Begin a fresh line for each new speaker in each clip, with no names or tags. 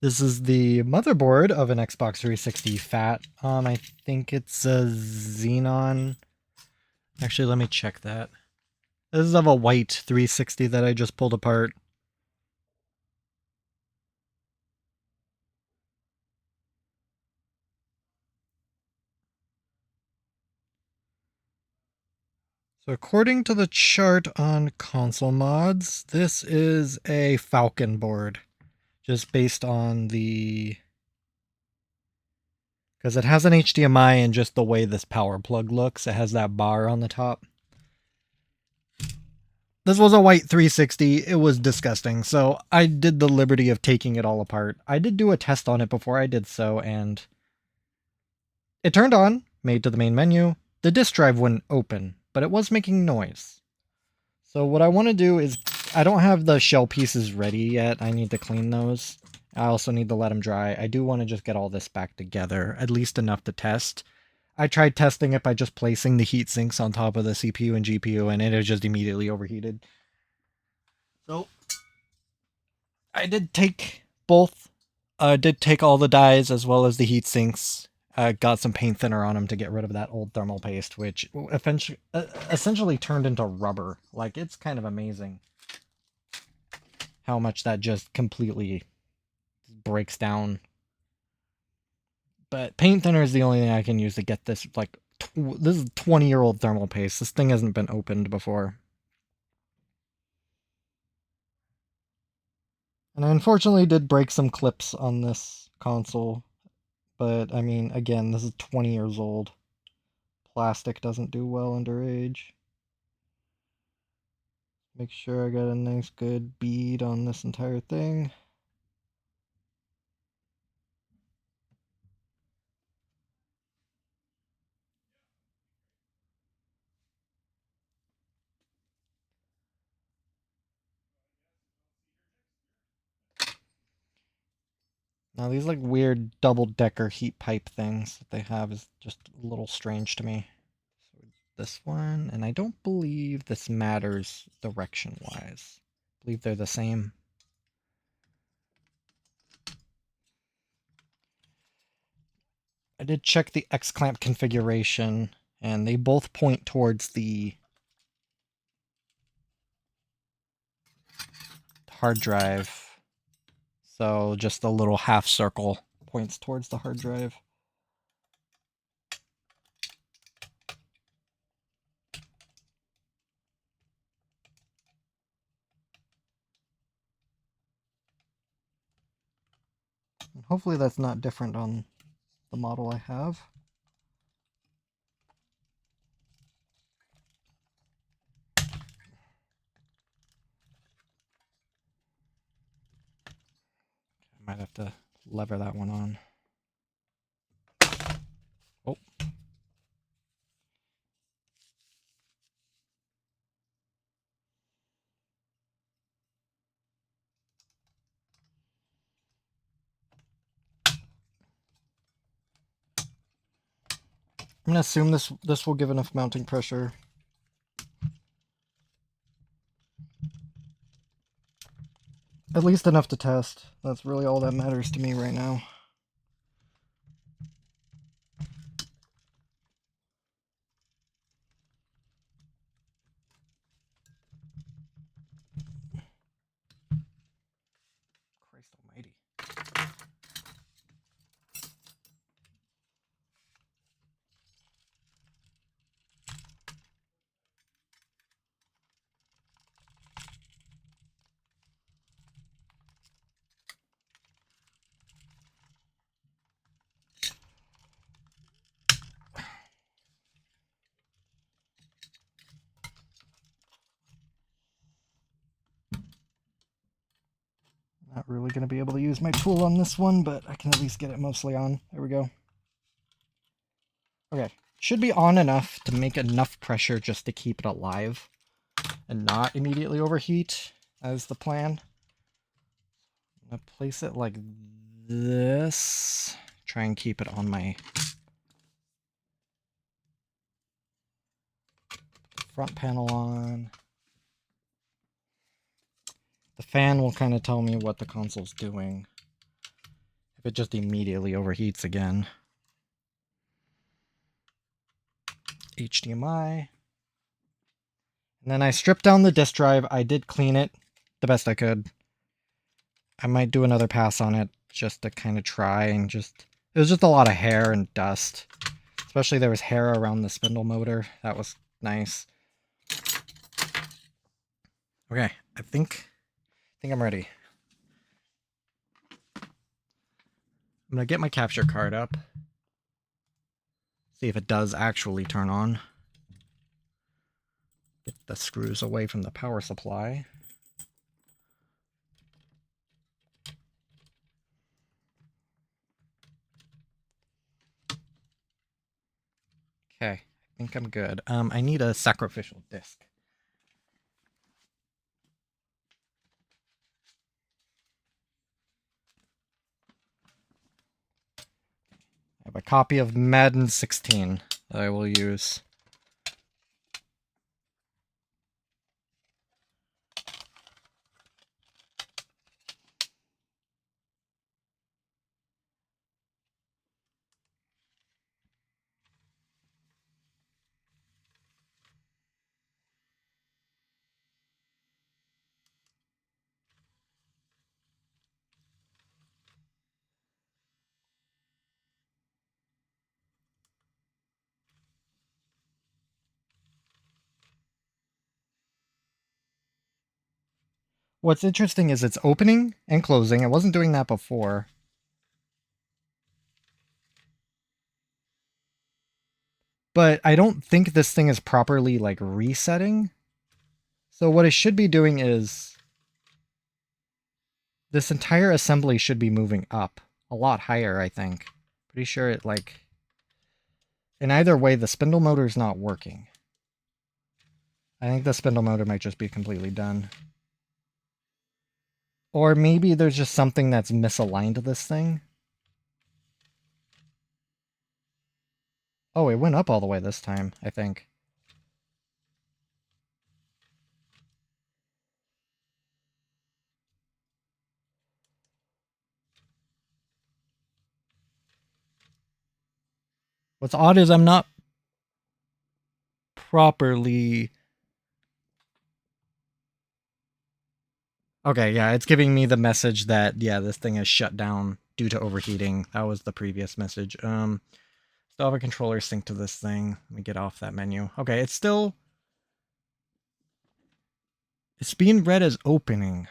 This is the motherboard of an Xbox 360 Fat. I think it's a Xenon. Actually, let me check that. This is of a white 360 that I just pulled apart. So according to the chart on console mods, this is a Falcon board. Just based on the... Because it has an HDMI and just the way this power plug looks. It has that bar on the top. This was a white 360. It was disgusting. So I did the liberty of taking it all apart. I did do a test on it before I did so, and it turned on, made to the main menu. The disk drive wouldn't open, but it was making noise. So what I want to do is, I don't have the shell pieces ready yet. I need to clean those. I also need to let them dry. I do want to just get all this back together, at least enough to test. I tried testing it by just placing the heat sinks on top of the CPU and GPU, and it just immediately overheated. So I did take both. I did take all the dyes as well as the heat sinks. Got some paint thinner on them to get rid of that old thermal paste, which essentially turned into rubber. Like, it's kind of amazing how much that just completely breaks down. But paint thinner is the only thing I can use to get this, like, this is 20-year-old thermal paste. This thing hasn't been opened before. And I unfortunately did break some clips on this console. But, I mean, again, this is 20 years old. Plastic doesn't do well underage. Make sure I got a nice good bead on this entire thing. Now these like weird double-decker heat pipe things that they have is just a little strange to me. So this one, and I don't believe this matters direction-wise. I believe they're the same. I did check the X-clamp configuration, and they both point towards the hard drive. So just a little half circle points towards the hard drive. And hopefully that's not different on the model I have. I might have to lever that one on. Oh. I'm gonna assume this will give enough mounting pressure. At least enough to test. That's really all that matters to me right now. Christ almighty. Not really going to be able to use my tool on this one, but I can at least get it mostly on. There we go. Okay, should be on enough to make enough pressure just to keep it alive and not immediately overheat, as the plan. I'm going to place it like this. Try and keep it on my front panel on. The fan will kind of tell me what the console's doing. if it just immediately overheats again. HDMI. And then I stripped down the disk drive. I did clean it the best I could. I might do another pass on it just to kind of try and just... It was just a lot of hair and dust. Especially there was hair around the spindle motor. That was nice. Okay, I think I'm ready. I'm gonna get my capture card up. See if it does actually turn on. Get the screws away from the power supply. Okay, I think I'm good. I need a sacrificial disc. I have a copy of Madden 16 that I will use. What's interesting is it's opening and closing. It wasn't doing that before. But I don't think this thing is properly, like, resetting. So what it should be doing is... This entire assembly should be moving up. A lot higher, I think. Pretty sure it, like... In either way, the spindle motor is not working. I think the spindle motor might just be completely done. Or maybe there's just something that's misaligned to this thing. Oh, it went up all the way this time, I think. What's odd is I'm not properly... Okay, yeah, it's giving me the message that, yeah, this thing is shut down due to overheating. That was the previous message. Still have a controller synced to this thing. Let me get off that menu. Okay, it's still... It's being read as opening.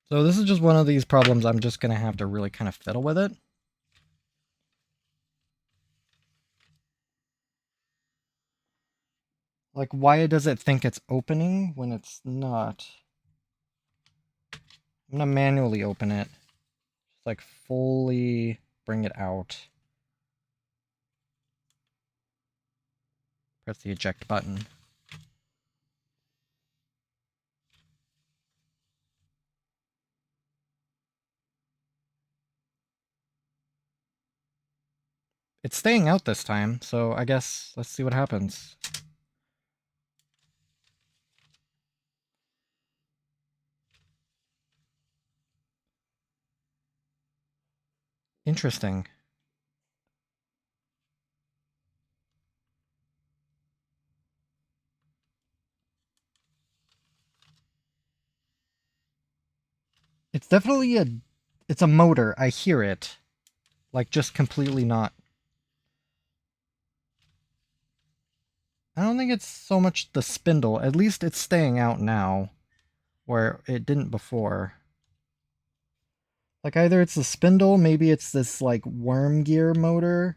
So this is just one of these problems I'm just going to have to really kind of fiddle with it. Like, why does it think it's opening when it's not? I'm going to manually open it. Just like fully bring it out. Press the eject button. It's staying out this time, so I guess let's see what happens. Interesting. It's definitely it's a motor. I hear it. Like, just completely not. I don't think it's so much the spindle. At least it's staying out now, where it didn't before. Like, either it's the spindle, maybe it's this, like, worm gear motor.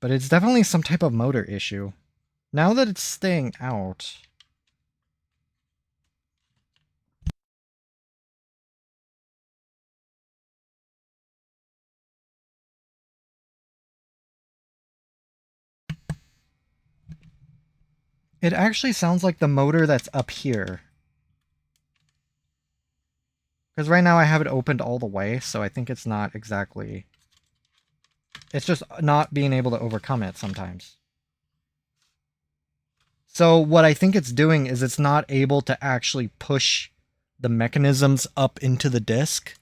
But it's definitely some type of motor issue. Now that it's staying out... It actually sounds like the motor that's up here. Because right now I have it opened all the way, so I think it's not exactly... It's just not being able to overcome it sometimes. So what I think it's doing is it's not able to actually push the mechanisms up into the disc.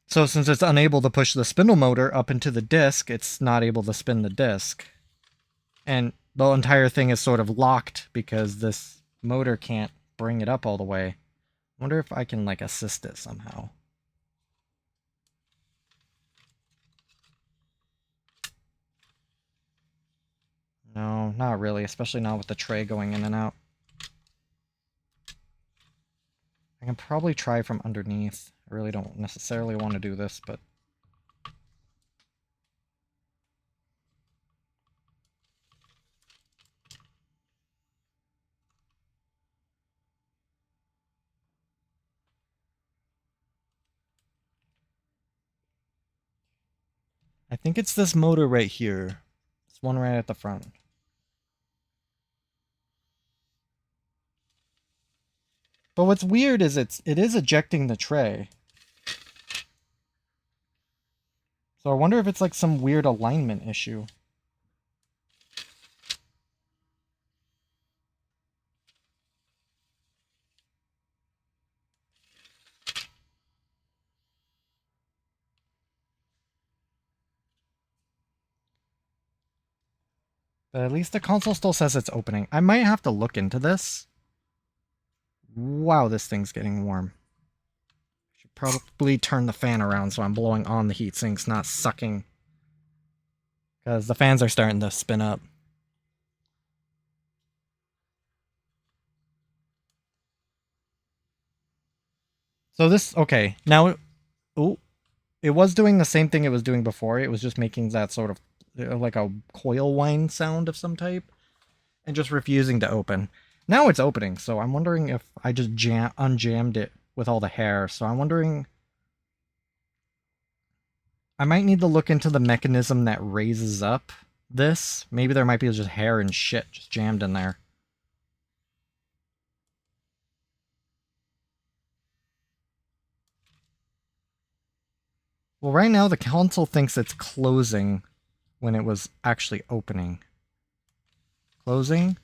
So since it's unable to push the spindle motor up into the disc, it's not able to spin the disc. And the entire thing is sort of locked because this motor can't bring it up all the way. I wonder if I can, like, assist it somehow. No, not really, especially not with the tray going in and out. I can probably try from underneath. I really don't necessarily want to do this, but... I think it's this motor right here. This one right at the front. But what's weird is it is ejecting the tray. So I wonder if it's like some weird alignment issue. But at least the console still says it's opening. I might have to look into this. Wow, this thing's getting warm. Should probably turn the fan around so I'm blowing on the heat sinks, not sucking. Because the fans are starting to spin up. So this, okay, now, oh, it was doing the same thing it was doing before. It was just making that sort of, like a coil whine sound of some type. And just refusing to open. Now it's opening, so I'm wondering if I just unjammed it with all the hair. So I'm wondering... I might need to look into the mechanism that raises up this. Maybe there might be just hair and shit just jammed in there. Well, right now the console thinks it's closing when it was actually opening. Closing?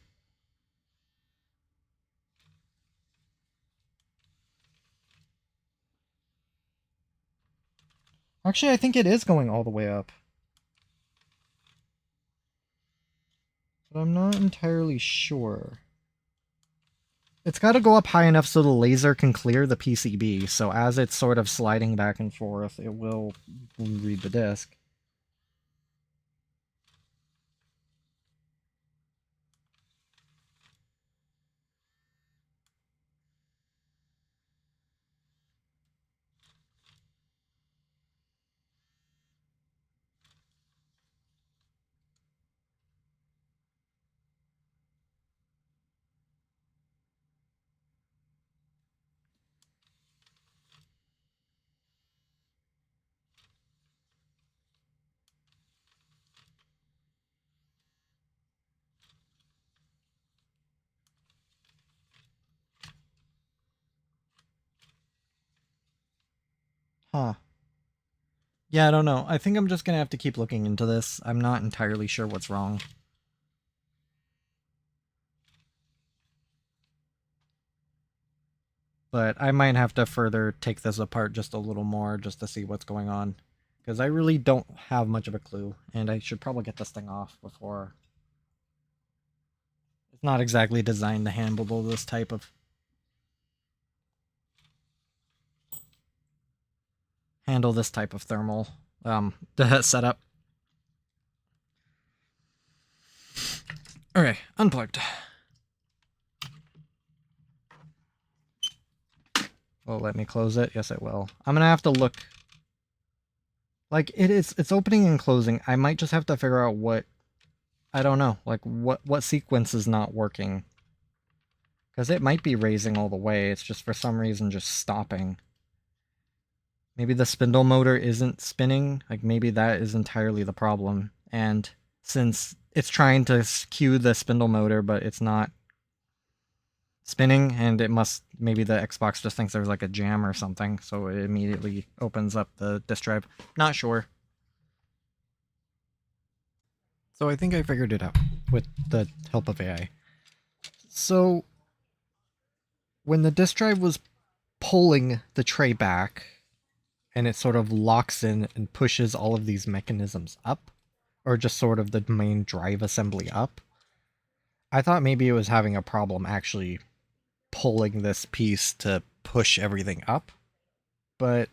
Actually, I think it is going all the way up. But I'm not entirely sure. It's got to go up high enough so the laser can clear the PCB, so as it's sort of sliding back and forth, it will read the disk. Huh. Yeah, I don't know. I think I'm just gonna have to keep looking into this. I'm not entirely sure what's wrong. But I might have to further take this apart just a little more just to see what's going on. Because I really don't have much of a clue, and I should probably get this thing off before... It's not exactly designed to handle this type of... handle this type of thermal setup. Okay, unplugged. Will it let me close it? Yes, it will. I'm gonna have to look Like it's opening and closing. I might just have to figure out what, I don't know, like what sequence is not working. Because it might be raising all the way, it's just for some reason just stopping. Maybe the spindle motor isn't spinning, like maybe that is entirely the problem. And since it's trying to cue the spindle motor, but it's not spinning, and it must, maybe the Xbox just thinks there's like a jam or something, so it immediately opens up the disk drive. Not sure. So I think I figured it out with the help of AI. So when the disk drive was pulling the tray back, and it sort of locks in and pushes all of these mechanisms up, or just sort of the main drive assembly up, I thought maybe it was having a problem actually pulling this piece to push everything up. But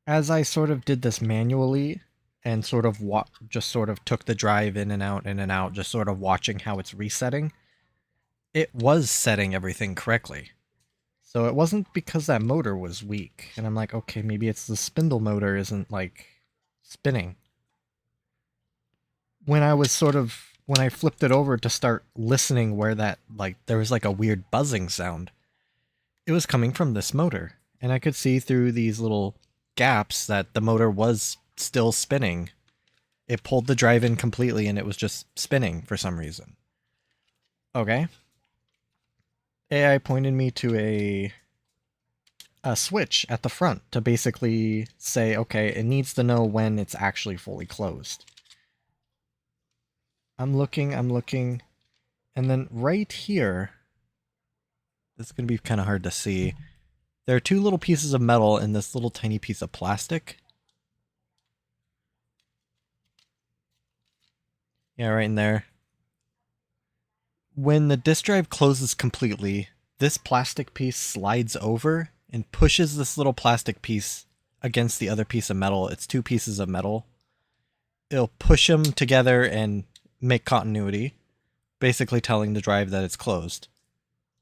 as I sort of did this manually and sort of just sort of took the drive in and out, just sort of watching how it's resetting, it was setting everything correctly. So it wasn't because that motor was weak. And I'm like, okay, maybe it's the spindle motor isn't like spinning. When I was sort of, when I flipped it over to start listening where that, like, there was like a weird buzzing sound, it was coming from this motor. And I could see through these little gaps that the motor was still spinning. It pulled the drive in completely and it was just spinning for some reason. Okay. AI pointed me to a switch at the front to basically say, okay, it needs to know when it's actually fully closed. I'm looking, and then right here, this is going to be kind of hard to see. There are two little pieces of metal and this little tiny piece of plastic. Yeah, right in there. When the disk drive closes completely, this plastic piece slides over and pushes this little plastic piece against the other piece of metal. It's two pieces of metal. It'll push them together and make continuity, basically telling the drive that it's closed.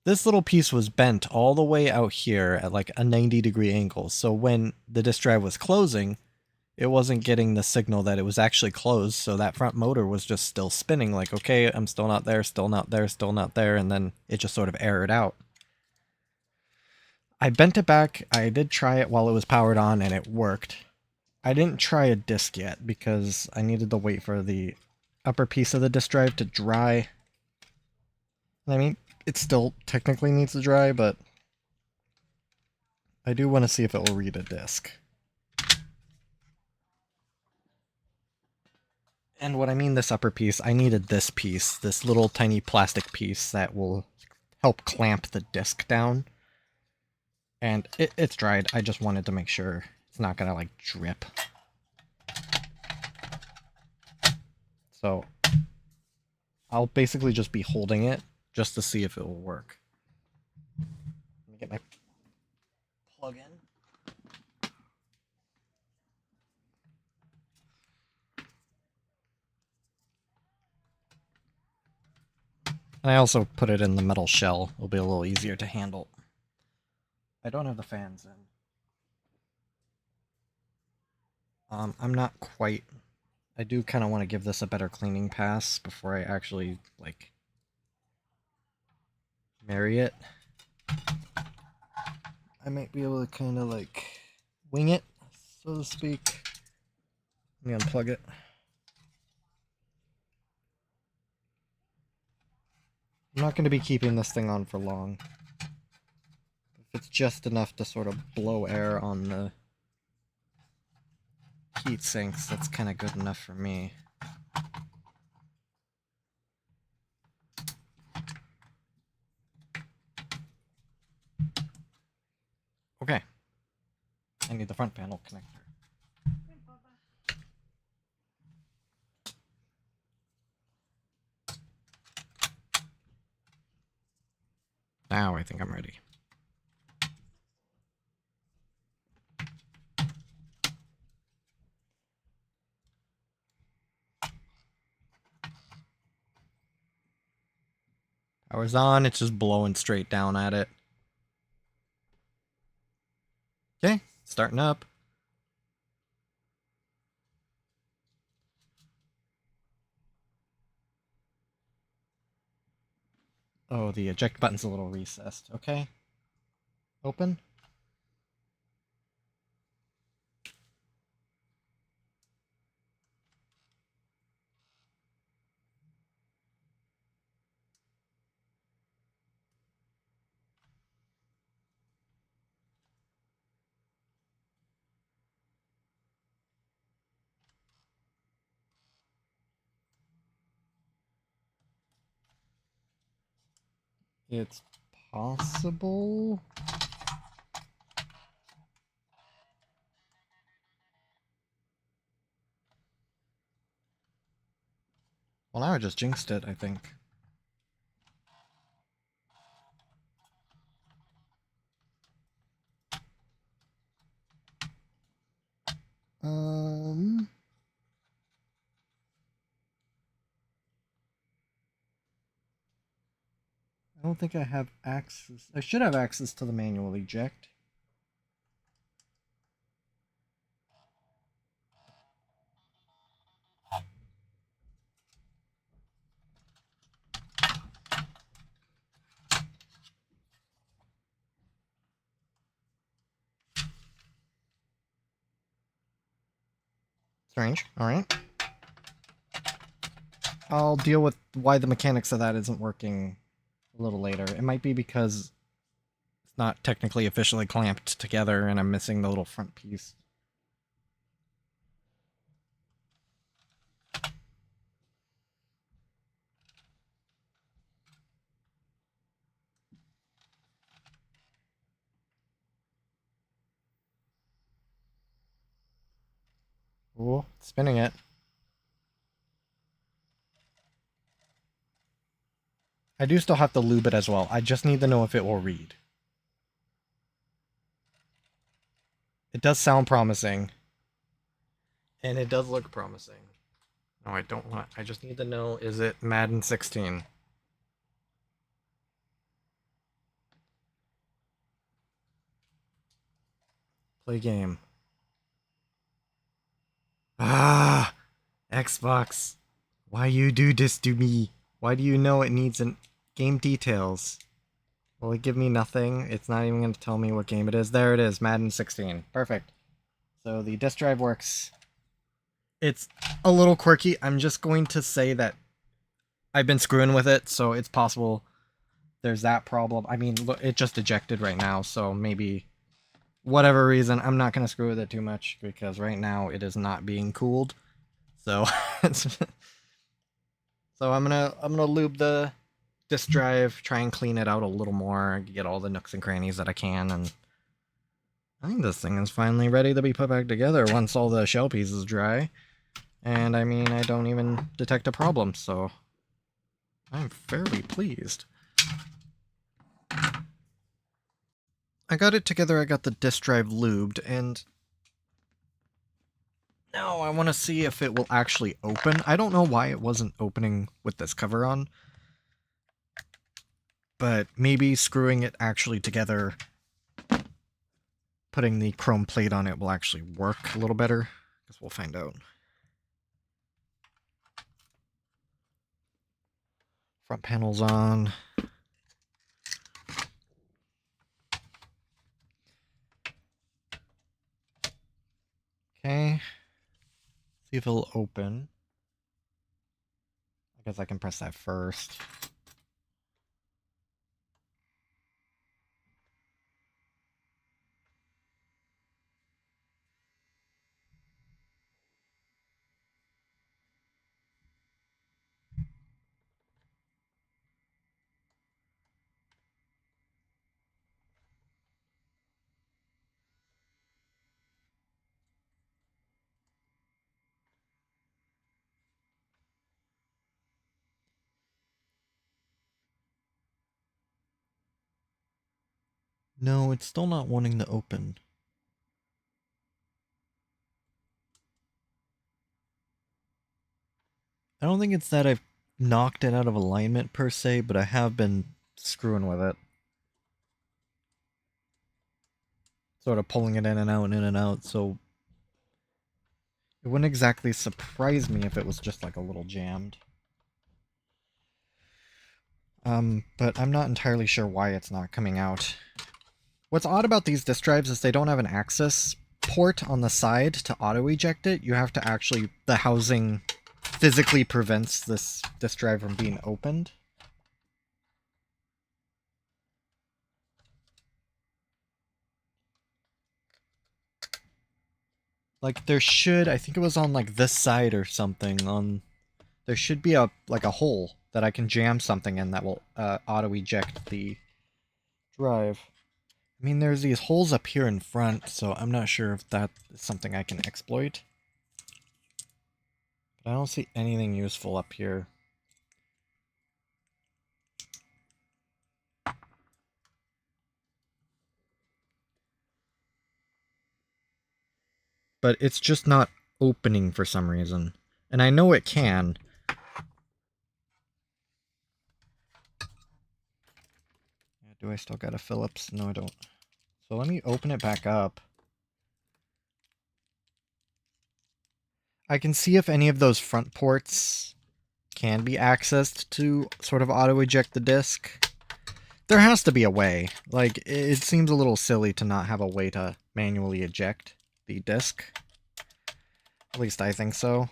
This little piece was bent all the way out here at like a 90-degree angle, so when the disk drive was closing, it wasn't getting the signal that it was actually closed, so that front motor was just still spinning like, okay, I'm still not there, still not there, still not there, and then it just sort of errored out. I bent it back, I did try it while it was powered on, and it worked. I didn't try a disk yet because I needed to wait for the upper piece of the disk drive to dry. I mean, it still technically needs to dry, but I do want to see if it will read a disk. And what I mean this upper piece, I needed this piece, this little tiny plastic piece that will help clamp the disc down. And it's dried, I just wanted to make sure it's not gonna like drip. So I'll basically just be holding it just to see if it will work. Let me get my plug in. And I also put it in the metal shell. It'll be a little easier to handle. I don't have the fans in. I'm not quite... I do kind of want to give this a better cleaning pass before I actually, like, marry it. I might be able to kind of, like, wing it, so to speak. Let me unplug it. I'm not going to be keeping this thing on for long. If it's just enough to sort of blow air on the heat sinks, that's kind of good enough for me. Okay. I need the front panel connector. Now I think I'm ready. Power's on, it's just blowing straight down at it. Okay, starting up. Oh, the eject button's a little recessed. Okay. Open. It's possible. Well, now I just jinxed it, I think. Um, I don't think I have access. I should have access to the manual eject. Strange. Alright. I'll deal with why the mechanics of that isn't working a little later. It might be because it's not technically officially clamped together and I'm missing the little front piece. Ooh, spinning it. I do still have to lube it as well. I just need to know if it will read. It does sound promising. And it does look promising. No, I don't want... I just need to know, is it Madden 16? Play game. Ah! Xbox. Why you do this to me? Why do you know it needs an game details? Will it give me nothing? It's not even going to tell me what game it is. There it is, Madden 16. Perfect. So the disk drive works. It's a little quirky. I'm just going to say that I've been screwing with it, so it's possible there's that problem. I mean, look, it just ejected right now, so maybe whatever reason, I'm not going to screw with it too much because right now it is not being cooled. So so I'm gonna lube the disk drive, try and clean it out a little more, get all the nooks and crannies that I can, and I think this thing is finally ready to be put back together once all the shell pieces dry. And I mean, I don't even detect a problem, so I'm fairly pleased. I got it together, I got the disk drive lubed, and now I want to see if it will actually open. I don't know why it wasn't opening with this cover on, but maybe screwing it actually together, putting the chrome plate on it will actually work a little better. I guess we'll find out. Front panel's on. Okay. See if it'll open. I guess I can press that first. No, it's still not wanting to open. I don't think it's that I've knocked it out of alignment per se, but I have been screwing with it. Sort of pulling it in and out, so it wouldn't exactly surprise me if it was just like a little jammed. But I'm not entirely sure why it's not coming out. What's odd about these disk drives is they don't have an access port on the side to auto-eject it. You have to actually... the housing physically prevents this disk drive from being opened. Like, there should... I think it was on, like, this side or something. There should be a hole that I can jam something in that will auto-eject the drive. I mean, there's these holes up here in front, so I'm not sure if that is something I can exploit. But I don't see anything useful up here. But it's just not opening for some reason. And I know it can. Do I still got a Phillips? No, I don't. So let me open it back up. I can see if any of those front ports can be accessed to sort of auto-eject the disk. There has to be a way. Like, it seems a little silly to not have a way to manually eject the disk. At least I think so.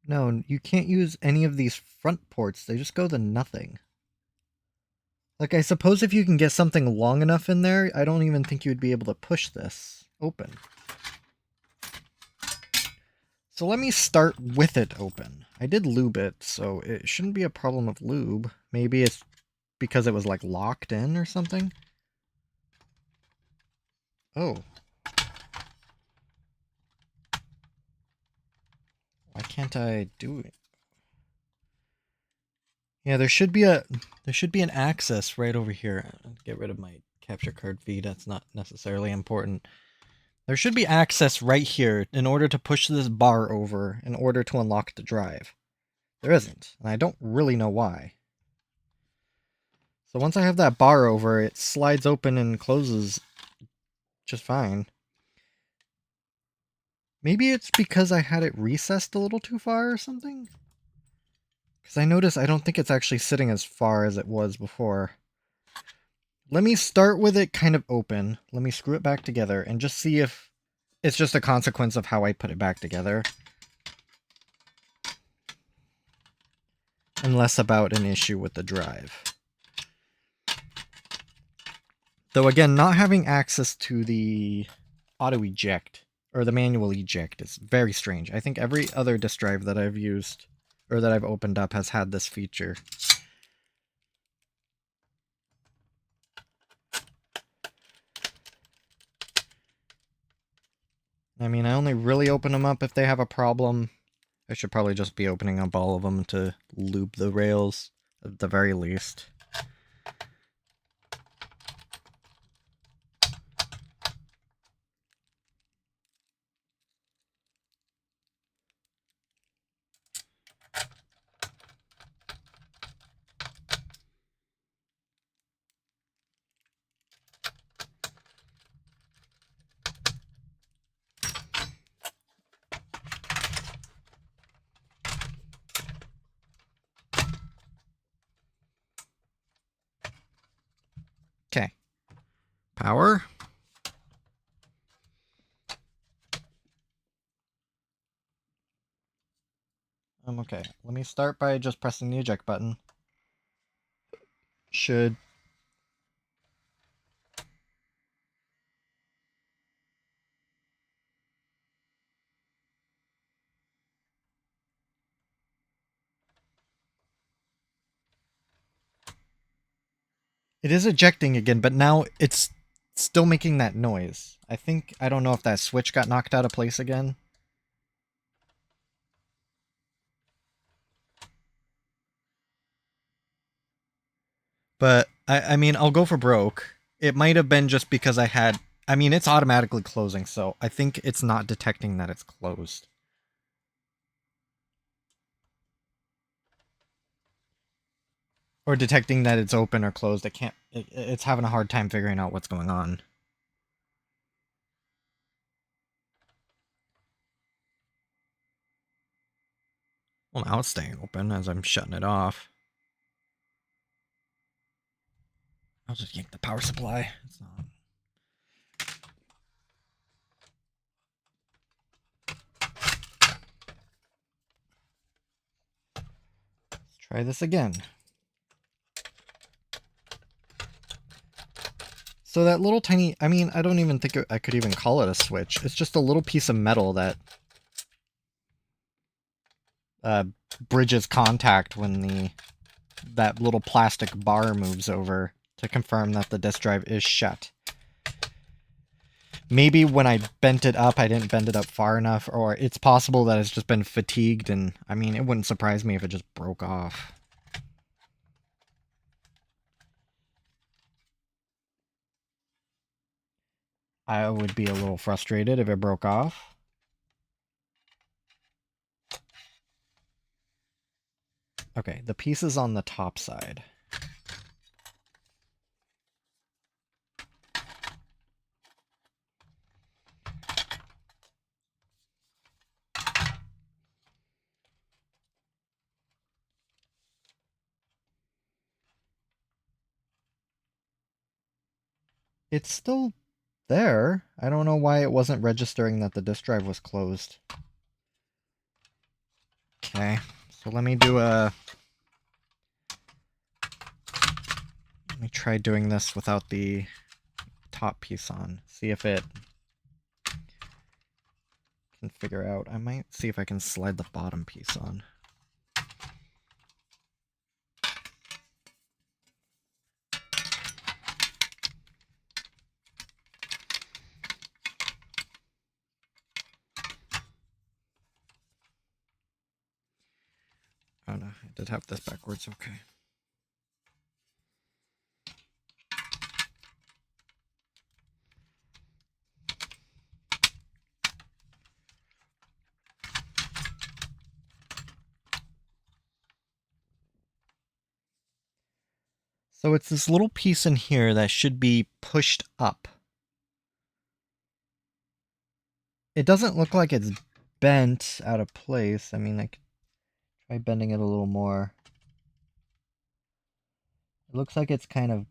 No, you can't use any of these front ports. They just go to nothing. Like, I suppose if you can get something long enough in there, I don't even think you would be able to push this open. So let me start with it open. I did lube it, so it shouldn't be a problem of lube. Maybe it's because it was, like, locked in or something? Oh. Why can't I do it? Yeah, there should be an access right over here. I'll get rid of my capture card feed. That's not necessarily important. There should be access right here in order to push this bar over in order to unlock the drive. There isn't, and I don't really know why. So once I have that bar over, it slides open and closes just fine. Maybe it's because I had it recessed a little too far or something? Because I notice I don't think it's actually sitting as far as it was before. Let me start with it kind of open. Let me screw it back together and just see if it's just a consequence of how I put it back together. And less about an issue with the drive. Though again, not having access to the auto eject or the manual eject is very strange. I think every other disk drive that I've used or that I've opened up has had this feature. I mean, I only really open them up if they have a problem. I should probably just be opening up all of them to lube the rails at the very least. Okay. Power. Okay. Let me start by just pressing the eject button. Should... It is ejecting again, but now it's still making that noise. I don't know if that switch got knocked out of place again. But I mean, I'll go for broke. It might have been just because I mean, it's automatically closing, so I think it's not detecting that it's closed. Or detecting that it's open or closed. It's having a hard time figuring out what's going on. Well, now it's staying open as I'm shutting it off. I'll just yank the power supply. It's not. Let's try this again. So that little tiny, I mean, I don't even think I could even call it a switch. It's just a little piece of metal that uh, bridges contact when that little plastic bar moves over to confirm that the disk drive is shut. Maybe when I bent it up, I didn't bend it up far enough, or it's possible that it's just been fatigued, and I mean, it wouldn't surprise me if it just broke off. I would be a little frustrated if it broke off. Okay, the piece is on the top side. It's still there. I don't know why it wasn't registering that the disk drive was closed. Okay, so let me try doing this without the top piece on. See if it can figure out. I might see if I can slide the bottom piece on. Oh no, I did have this backwards, okay. So it's this little piece in here that should be pushed up. It doesn't look like it's bent out of place. I mean, I could try bending it a little more. It looks like it's kind of,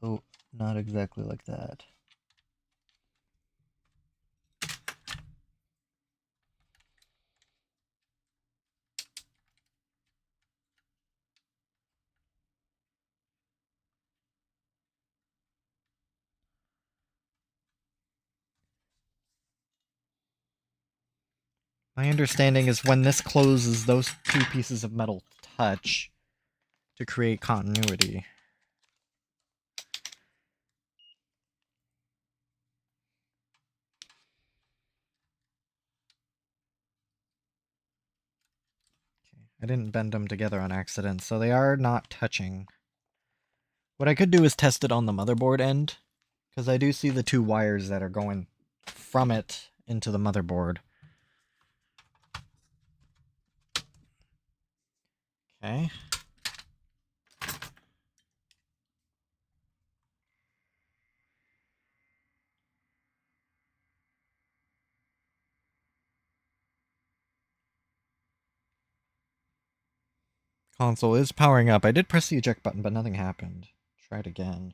oh, not exactly like that. My understanding is when this closes, those two pieces of metal touch to create continuity. Okay. I didn't bend them together on accident, so they are not touching. What I could do is test it on the motherboard end, because I do see the two wires that are going from it into the motherboard. Okay. Console is powering up. I did press the eject button, but nothing happened. Try it again.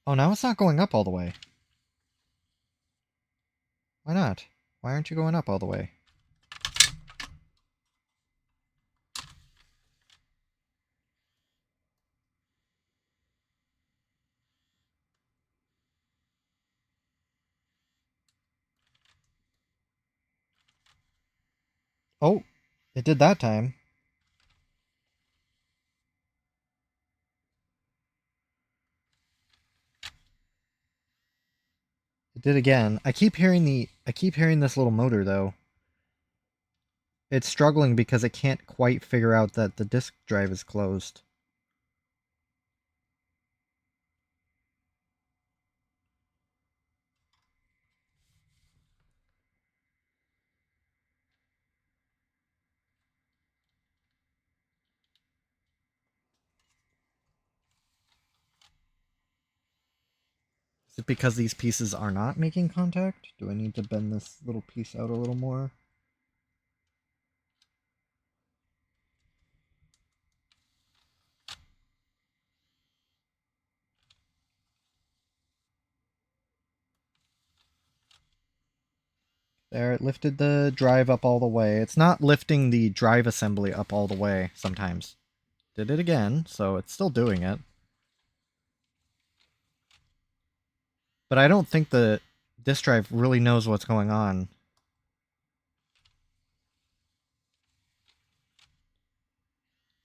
Oh, now it's not going up all the way. Why not? Why aren't you going up all the way? Oh, It did that time. It did again. I keep hearing this little motor though. It's struggling because it can't quite figure out that the disk drive is closed. Is it because these pieces are not making contact? Do I need to bend this little piece out a little more? There, it lifted the drive up all the way. It's not lifting the drive assembly up all the way sometimes. Did it again, so it's still doing it. But I don't think the disk drive really knows what's going on.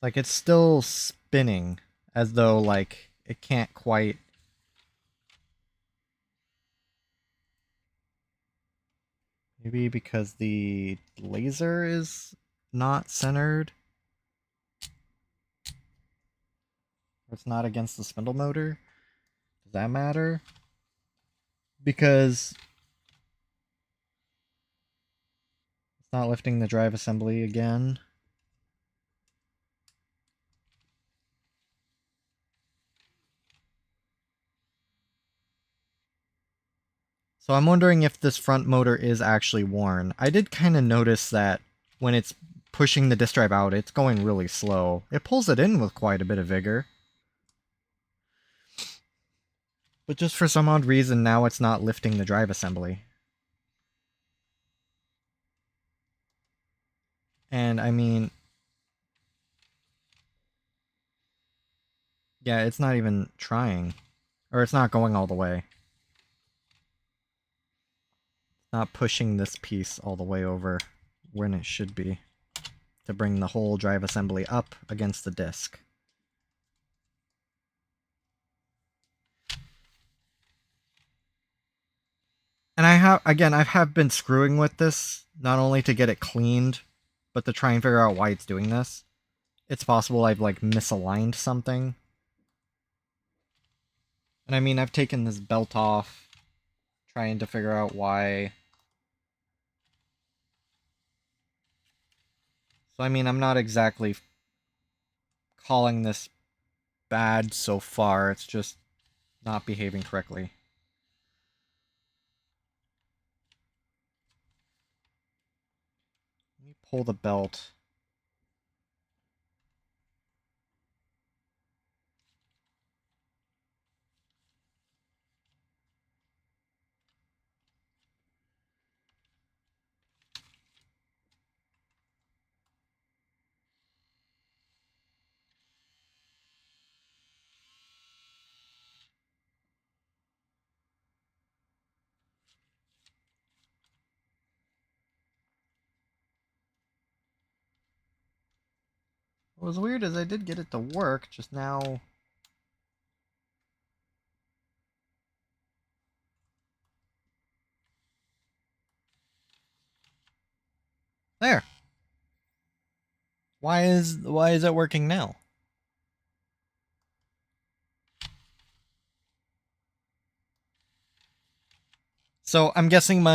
Like, it's still spinning as though, like, it can't quite... Maybe because the laser is not centered? Or it's not against the spindle motor? Does that matter? Because it's not lifting the drive assembly again. So I'm wondering if this front motor is actually worn. I did kind of notice that when it's pushing the disk drive out, it's going really slow. It pulls it in with quite a bit of vigor. But just for some odd reason, now it's not lifting the drive assembly. And I mean, yeah, it's not even trying. Or it's not going all the way. Not pushing this piece all the way over when it should be to bring the whole drive assembly up against the disk. And I have been screwing with this, not only to get it cleaned, but to try and figure out why it's doing this. It's possible I've, like, misaligned something. And I mean, I've taken this belt off, trying to figure out why. So I mean, I'm not exactly calling this bad so far, it's just not behaving correctly. Let me pull the belt. What was weird is I did get it to work, just now... There! Why is it working now? So I'm guessing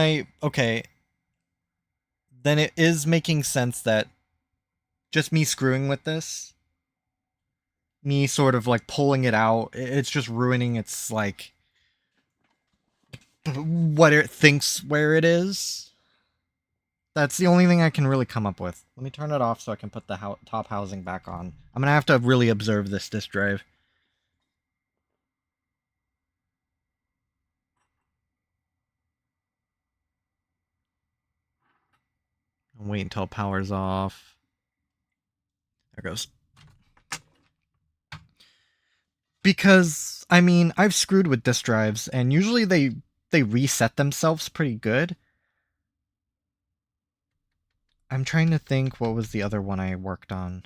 okay, then it is making sense that just me screwing with this, me sort of like pulling it out, it's just ruining its like what it thinks where it is. That's the only thing I can really come up with. Let me turn it off so I can put the top housing back on. I'm gonna have to really observe this disk drive. Wait until power's off. There goes. Because I mean, I've screwed with disk drives, and usually they reset themselves pretty good. I'm trying to think what was the other one I worked on.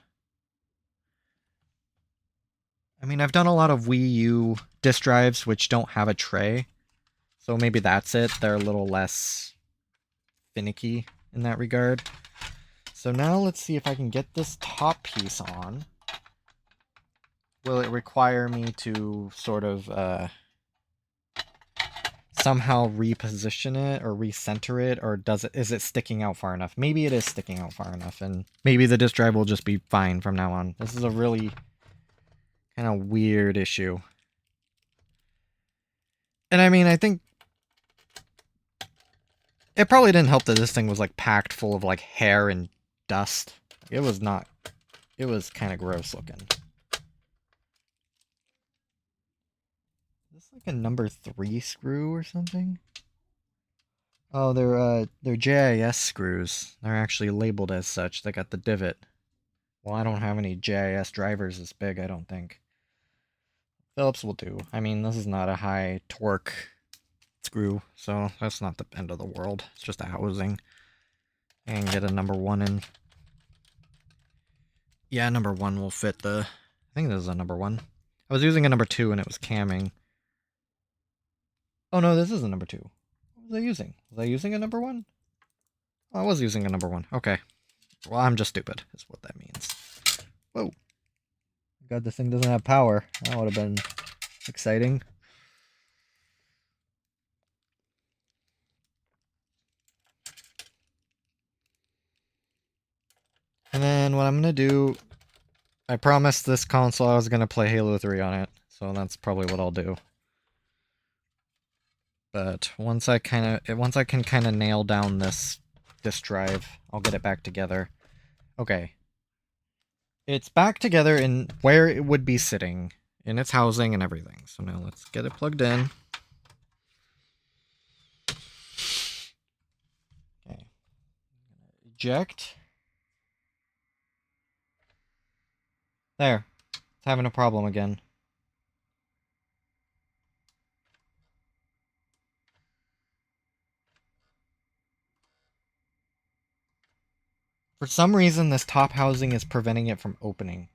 I mean, I've done a lot of Wii U disk drives which don't have a tray. So maybe that's it. They're a little less finicky in that regard. So now let's see if I can get this top piece on. Will it require me to sort of somehow reposition it or recenter it, or is it sticking out far enough? Maybe it is sticking out far enough, and maybe the disk drive will just be fine from now on. This is a really kind of weird issue. And I mean, I think it probably didn't help that this thing was like packed full of like hair and dust. It was not, it was kind of gross looking. Is this like a number 3 screw or something? Oh, they're JIS screws. They're actually labeled as such. They got the divot. Well, I don't have any JIS drivers this big, I don't think. Phillips will do. I mean, this is not a high torque screw, so that's not the end of the world. It's just a housing. And get a number 1 in. Yeah, number 1 will fit the... I think this is a number 1. I was using a number 2 and it was camming. Oh no, this is a number 2. What was I using? Was I using a number 1? Oh, I was using a number 1. Okay. Well, I'm just stupid, is what that means. Whoa. God, this thing doesn't have power. That would have been exciting. And then what I'm going to do... I promised this console I was going to play Halo 3 on it, so that's probably what I'll do. But once I can kind of nail down this drive, I'll get it back together. Okay. It's back together in where it would be sitting, in its housing and everything. So now let's get it plugged in. Okay. Eject. There. It's having a problem again. For some reason, this top housing is preventing it from opening.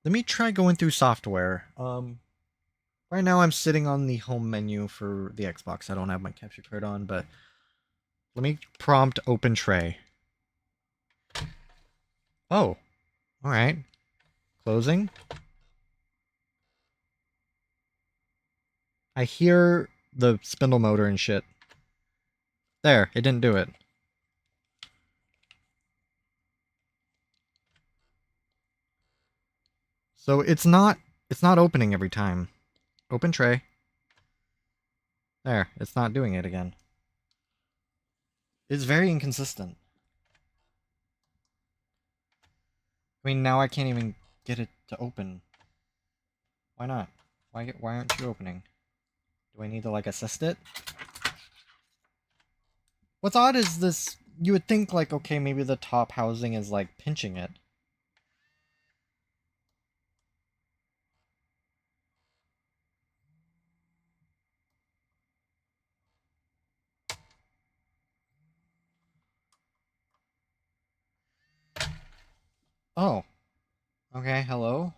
Let me try going through software. Right now I'm sitting on the home menu for the Xbox. I don't have my capture card on, but let me prompt open tray. Oh, all right. Closing. I hear the spindle motor and shit. There, it didn't do it. So it's not opening every time. Open tray. There, it's not doing it again. It's very inconsistent. I mean, now I can't even get it to open. Why not? Why aren't you opening? Do I need to like assist it? What's odd is this, you would think like, okay, maybe the top housing is like pinching it. Oh. Okay, hello?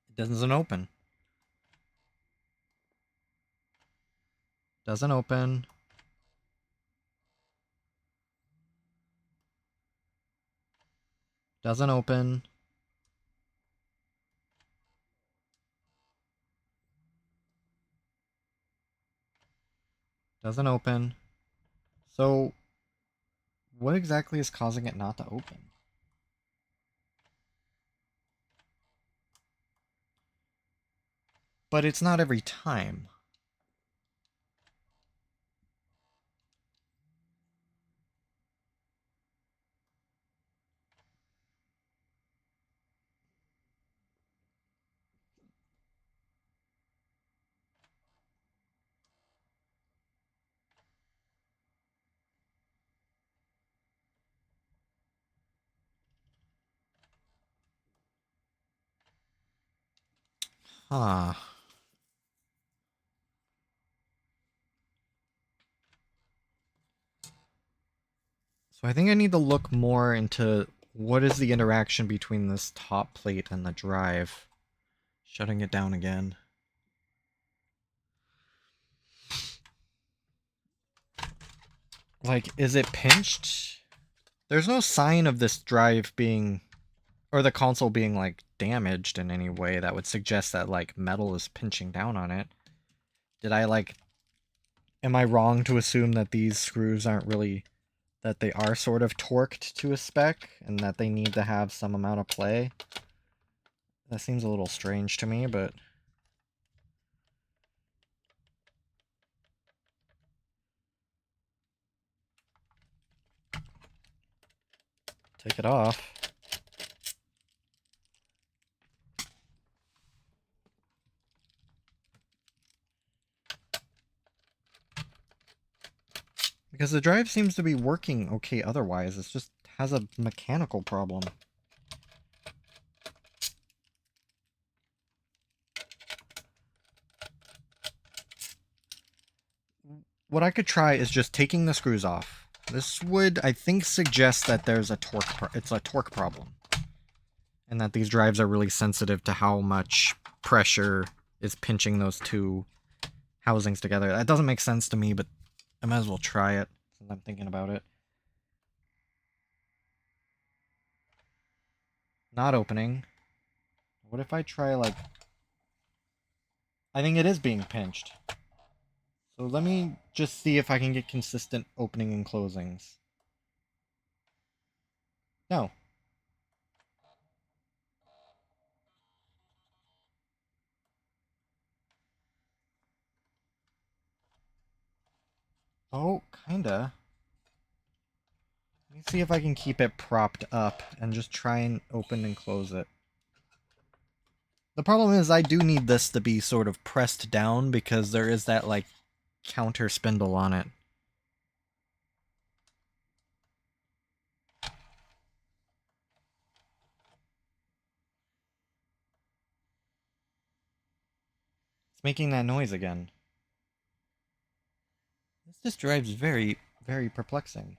It doesn't open. Doesn't open. Doesn't open. Doesn't open. So, what exactly is causing it not to open? But it's not every time. Huh. So I think I need to look more into what is the interaction between this top plate and the drive. Shutting it down again. Like, is it pinched? There's no sign of this drive being, or the console being, like, damaged in any way that would suggest that, like, metal is pinching down on it. Did I, like, am I wrong to assume that these screws aren't really, that they are sort of torqued to a spec, and that they need to have some amount of play? That seems a little strange to me, but... take it off. Because the drive seems to be working okay otherwise, it just has a mechanical problem. What I could try is just taking the screws off. This would, I think, suggest that there's a it's a torque problem. And that these drives are really sensitive to how much pressure is pinching those two housings together. That doesn't make sense to me, but I might as well try it since I'm thinking about it. Not opening. What if I try, like... I think it is being pinched. So let me just see if I can get consistent opening and closings. No. Oh, kinda. Let me see if I can keep it propped up and just try and open and close it. The problem is I do need this to be sort of pressed down because there is that, like, counter spindle on it. It's making that noise again. This just drives very, very perplexing.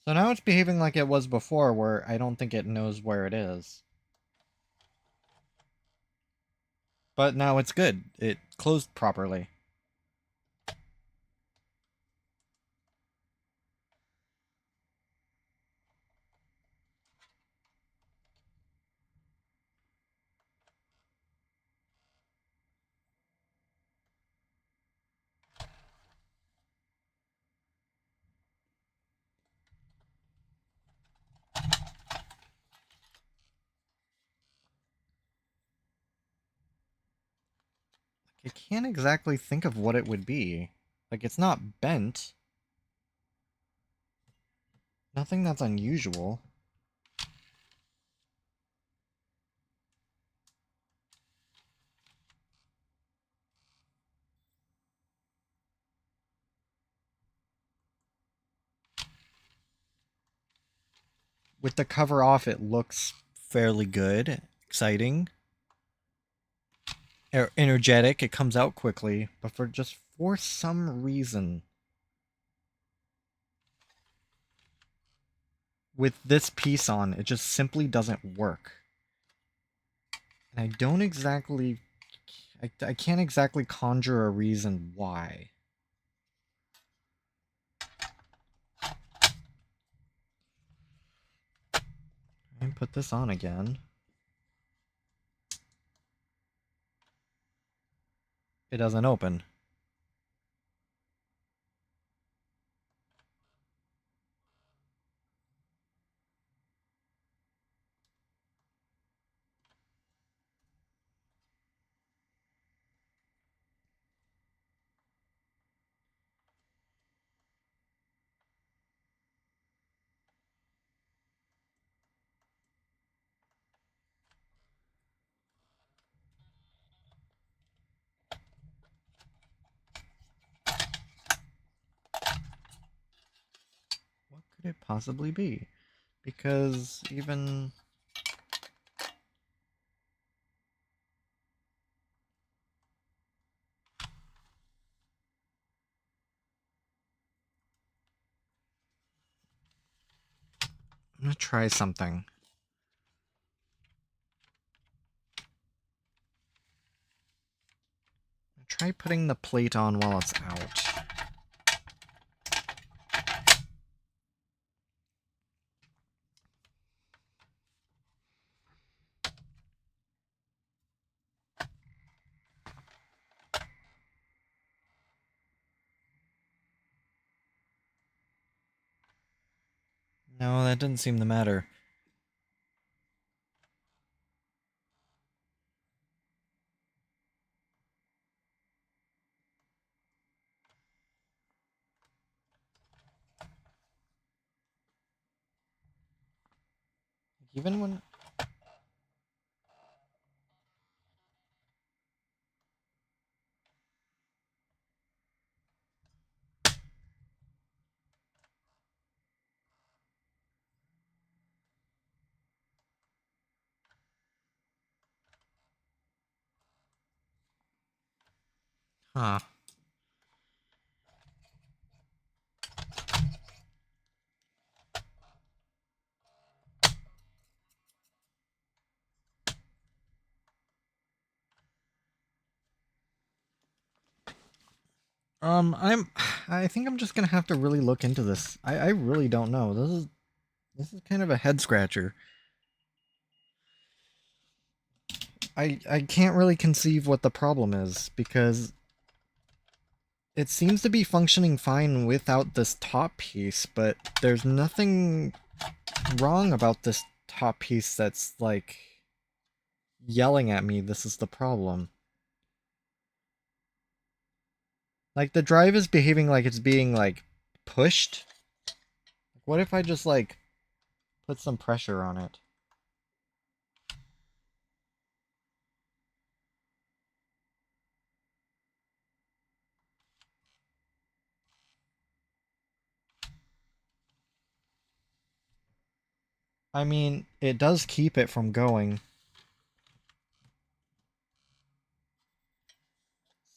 So now it's behaving like it was before, where I don't think it knows where it is. But now it's good. It closed properly. I can't exactly think of what it would be. Like, it's not bent. Nothing that's unusual. With the cover off, it looks fairly good, exciting, energetic. It comes out quickly, but for some reason, with this piece on, it just simply doesn't work. And I don't exactly, I can't exactly conjure a reason why. And put this on again. It doesn't open. could it possibly be? Because even... I'm gonna try something. Try putting the plate on while it's out. No, that didn't seem to matter. Even when... Huh. I think I'm just gonna have to really look into this. I really don't know. This is kind of a head scratcher. I can't really conceive what the problem is, because it seems to be functioning fine without this top piece, but there's nothing wrong about this top piece that's, like, yelling at me this is the problem. Like, the drive is behaving like it's being, like, pushed. What if I just, like, put some pressure on it? I mean, it does keep it from going.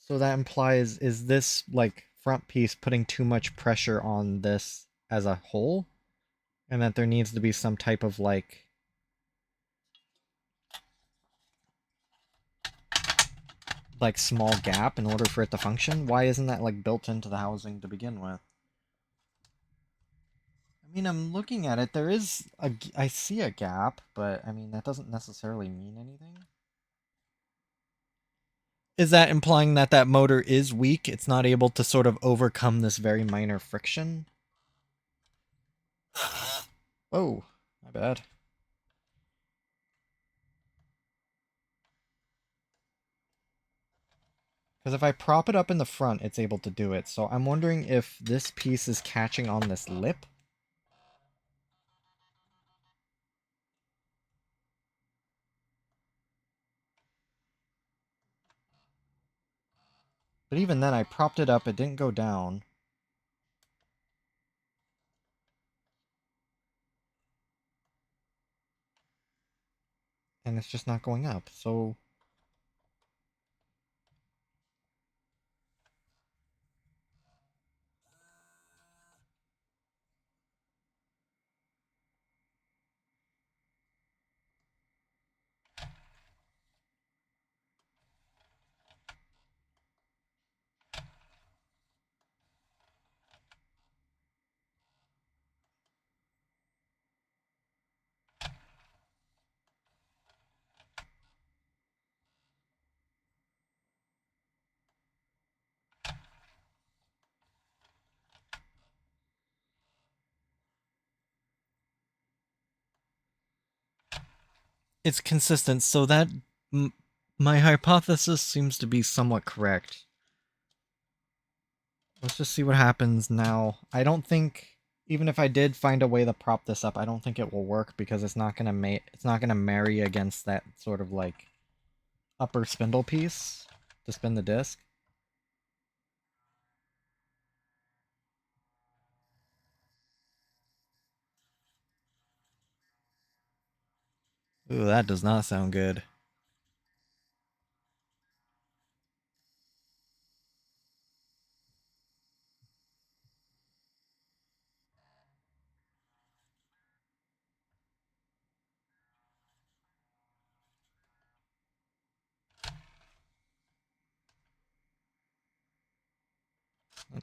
So that implies, is this, like, front piece putting too much pressure on this as a whole? And that there needs to be some type of, like small gap in order for it to function? Why isn't that, like, built into the housing to begin with? I mean, I'm looking at it. There is I see a gap, but I mean, that doesn't necessarily mean anything. Is that implying that that motor is weak? It's not able to sort of overcome this very minor friction? Oh, my bad. Because if I prop it up in the front, it's able to do it. So I'm wondering if this piece is catching on this lip. But even then, I propped it up, it didn't go down. And it's just not going up, so... It's consistent, so that... my hypothesis seems to be somewhat correct. Let's just see what happens now. I don't think... even if I did find a way to prop this up, I don't think it will work, because it's not gonna marry against that sort of, like, upper spindle piece to spin the disc. Ooh, that does not sound good.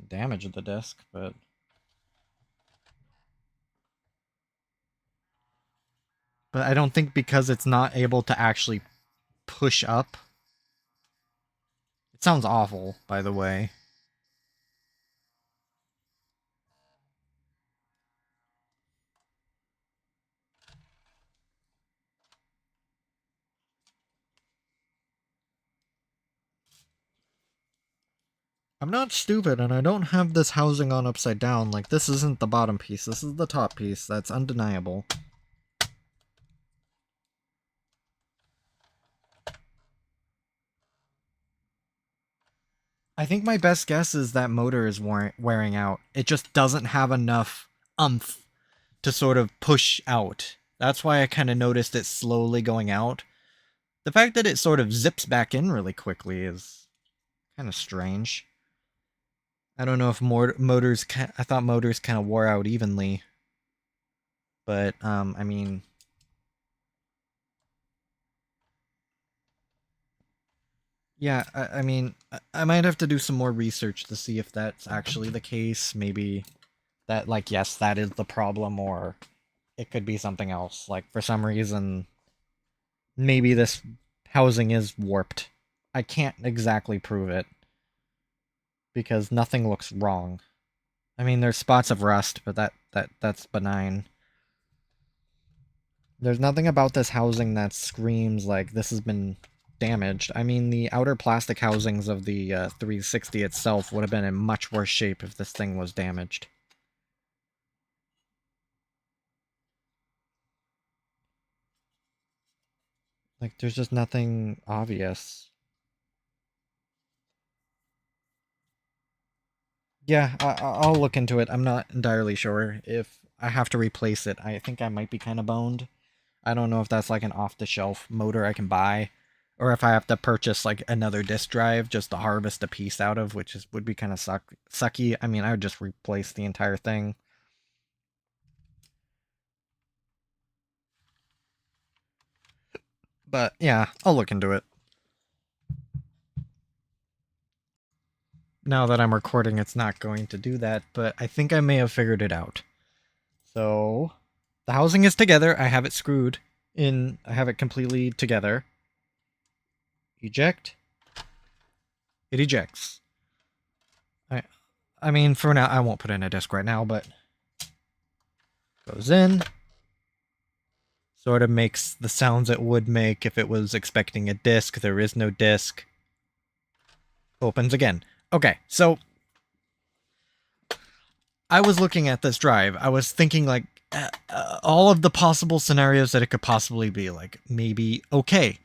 Damage the disc, but I don't think because it's not able to actually push up. It sounds awful, by the way. I'm not stupid, and I don't have this housing on upside down. Like, this isn't the bottom piece, this is the top piece. That's undeniable. I think my best guess is that motor is wearing out. It just doesn't have enough umph to sort of push out. That's why I kind of noticed it slowly going out. The fact that it sort of zips back in really quickly is kind of strange. I don't know if motors. I thought motors kind of wore out evenly, but I mean, yeah, I mean, I might have to do some more research to see if that's actually the case. Maybe that, like, yes, that is the problem, or it could be something else. Like, for some reason, maybe this housing is warped. I can't exactly prove it because nothing looks wrong. I mean, there's spots of rust, but that's benign. There's nothing about this housing that screams like this has been damaged. I mean, the outer plastic housings of the 360 itself would have been in much worse shape if this thing was damaged. Like, there's just nothing obvious. Yeah, I'll look into it. I'm not entirely sure if I have to replace it. I think I might be kind of boned. I don't know if that's like an off-the-shelf motor I can buy, or if I have to purchase like another disk drive just to harvest a piece out of, which would be kind of sucky. I mean, I would just replace the entire thing. But yeah, I'll look into it. Now that I'm recording, it's not going to do that, but I think I may have figured it out. So, the housing is together. I have it screwed in. I have it completely together. Eject. It ejects. I, I mean, for now, I won't put in a disk right now, but goes in. Sort of makes the sounds it would make if it was expecting a disk. There is no disk. Opens again. Okay, so I was looking at this drive. I was thinking, like, all of the possible scenarios that it could possibly be. Like, maybe, okay,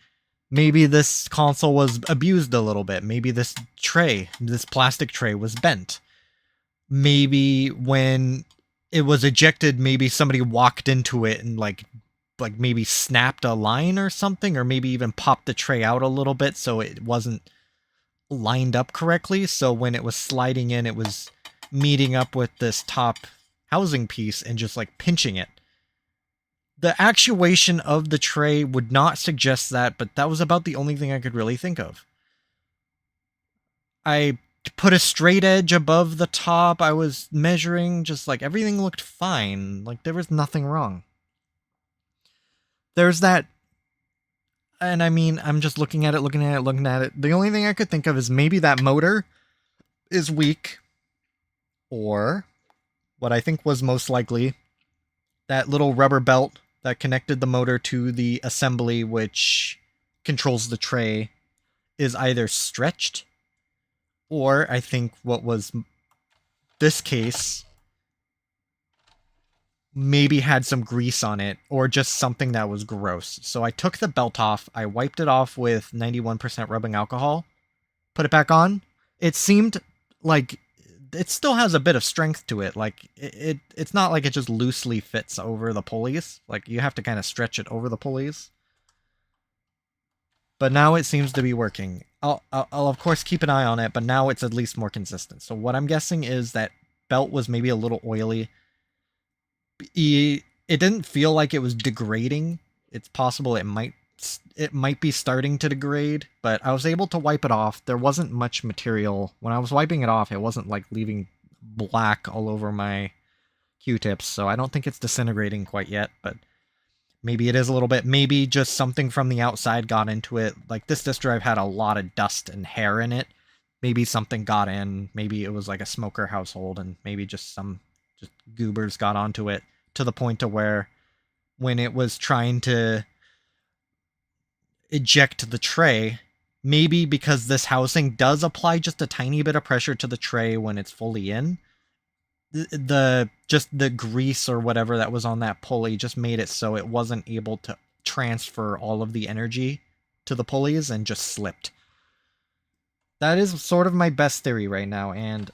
maybe this console was abused a little bit. Maybe this tray, this plastic tray was bent. Maybe when it was ejected, maybe somebody walked into it and, like maybe snapped a line or something, or maybe even popped the tray out a little bit so it wasn't lined up correctly. So when it was sliding in, it was meeting up with this top housing piece and just like pinching it. The actuation of the tray would not suggest that, but that was about the only thing I could really think of. I put a straight edge above the top. I was measuring, just like everything looked fine. Like there was nothing wrong. There's that, and I mean, I'm just looking at it, looking at it, looking at it. The only thing I could think of is maybe that motor is weak, or what I think was most likely, that little rubber belt that connected the motor to the assembly which controls the tray is either stretched, or I think what was this case maybe had some grease on it, or just something that was gross. So I took the belt off, I wiped it off with 91% rubbing alcohol, put it back on. It seemed like it still has a bit of strength to it. Like it's not like it just loosely fits over the pulleys. Like you have to kind of stretch it over the pulleys. But now it seems to be working. I'll of course keep an eye on it, but now it's at least more consistent. So what I'm guessing is that belt was maybe a little oily. It didn't feel like it was degrading. It's possible it might be starting to degrade, but I was able to wipe it off. There wasn't much material. When I was wiping it off, it wasn't like leaving black all over my Q-tips, so I don't think it's disintegrating quite yet, but maybe it is a little bit. Maybe just something from the outside got into it. Like this disk drive had a lot of dust and hair in it. Maybe something got in. Maybe it was like a smoker household, and maybe just some just goobers got onto it to the point to where when it was trying to eject the tray, maybe because this housing does apply just a tiny bit of pressure to the tray when it's fully in, the just the grease or whatever that was on that pulley just made it so it wasn't able to transfer all of the energy to the pulleys and just slipped. That is sort of my best theory right now, and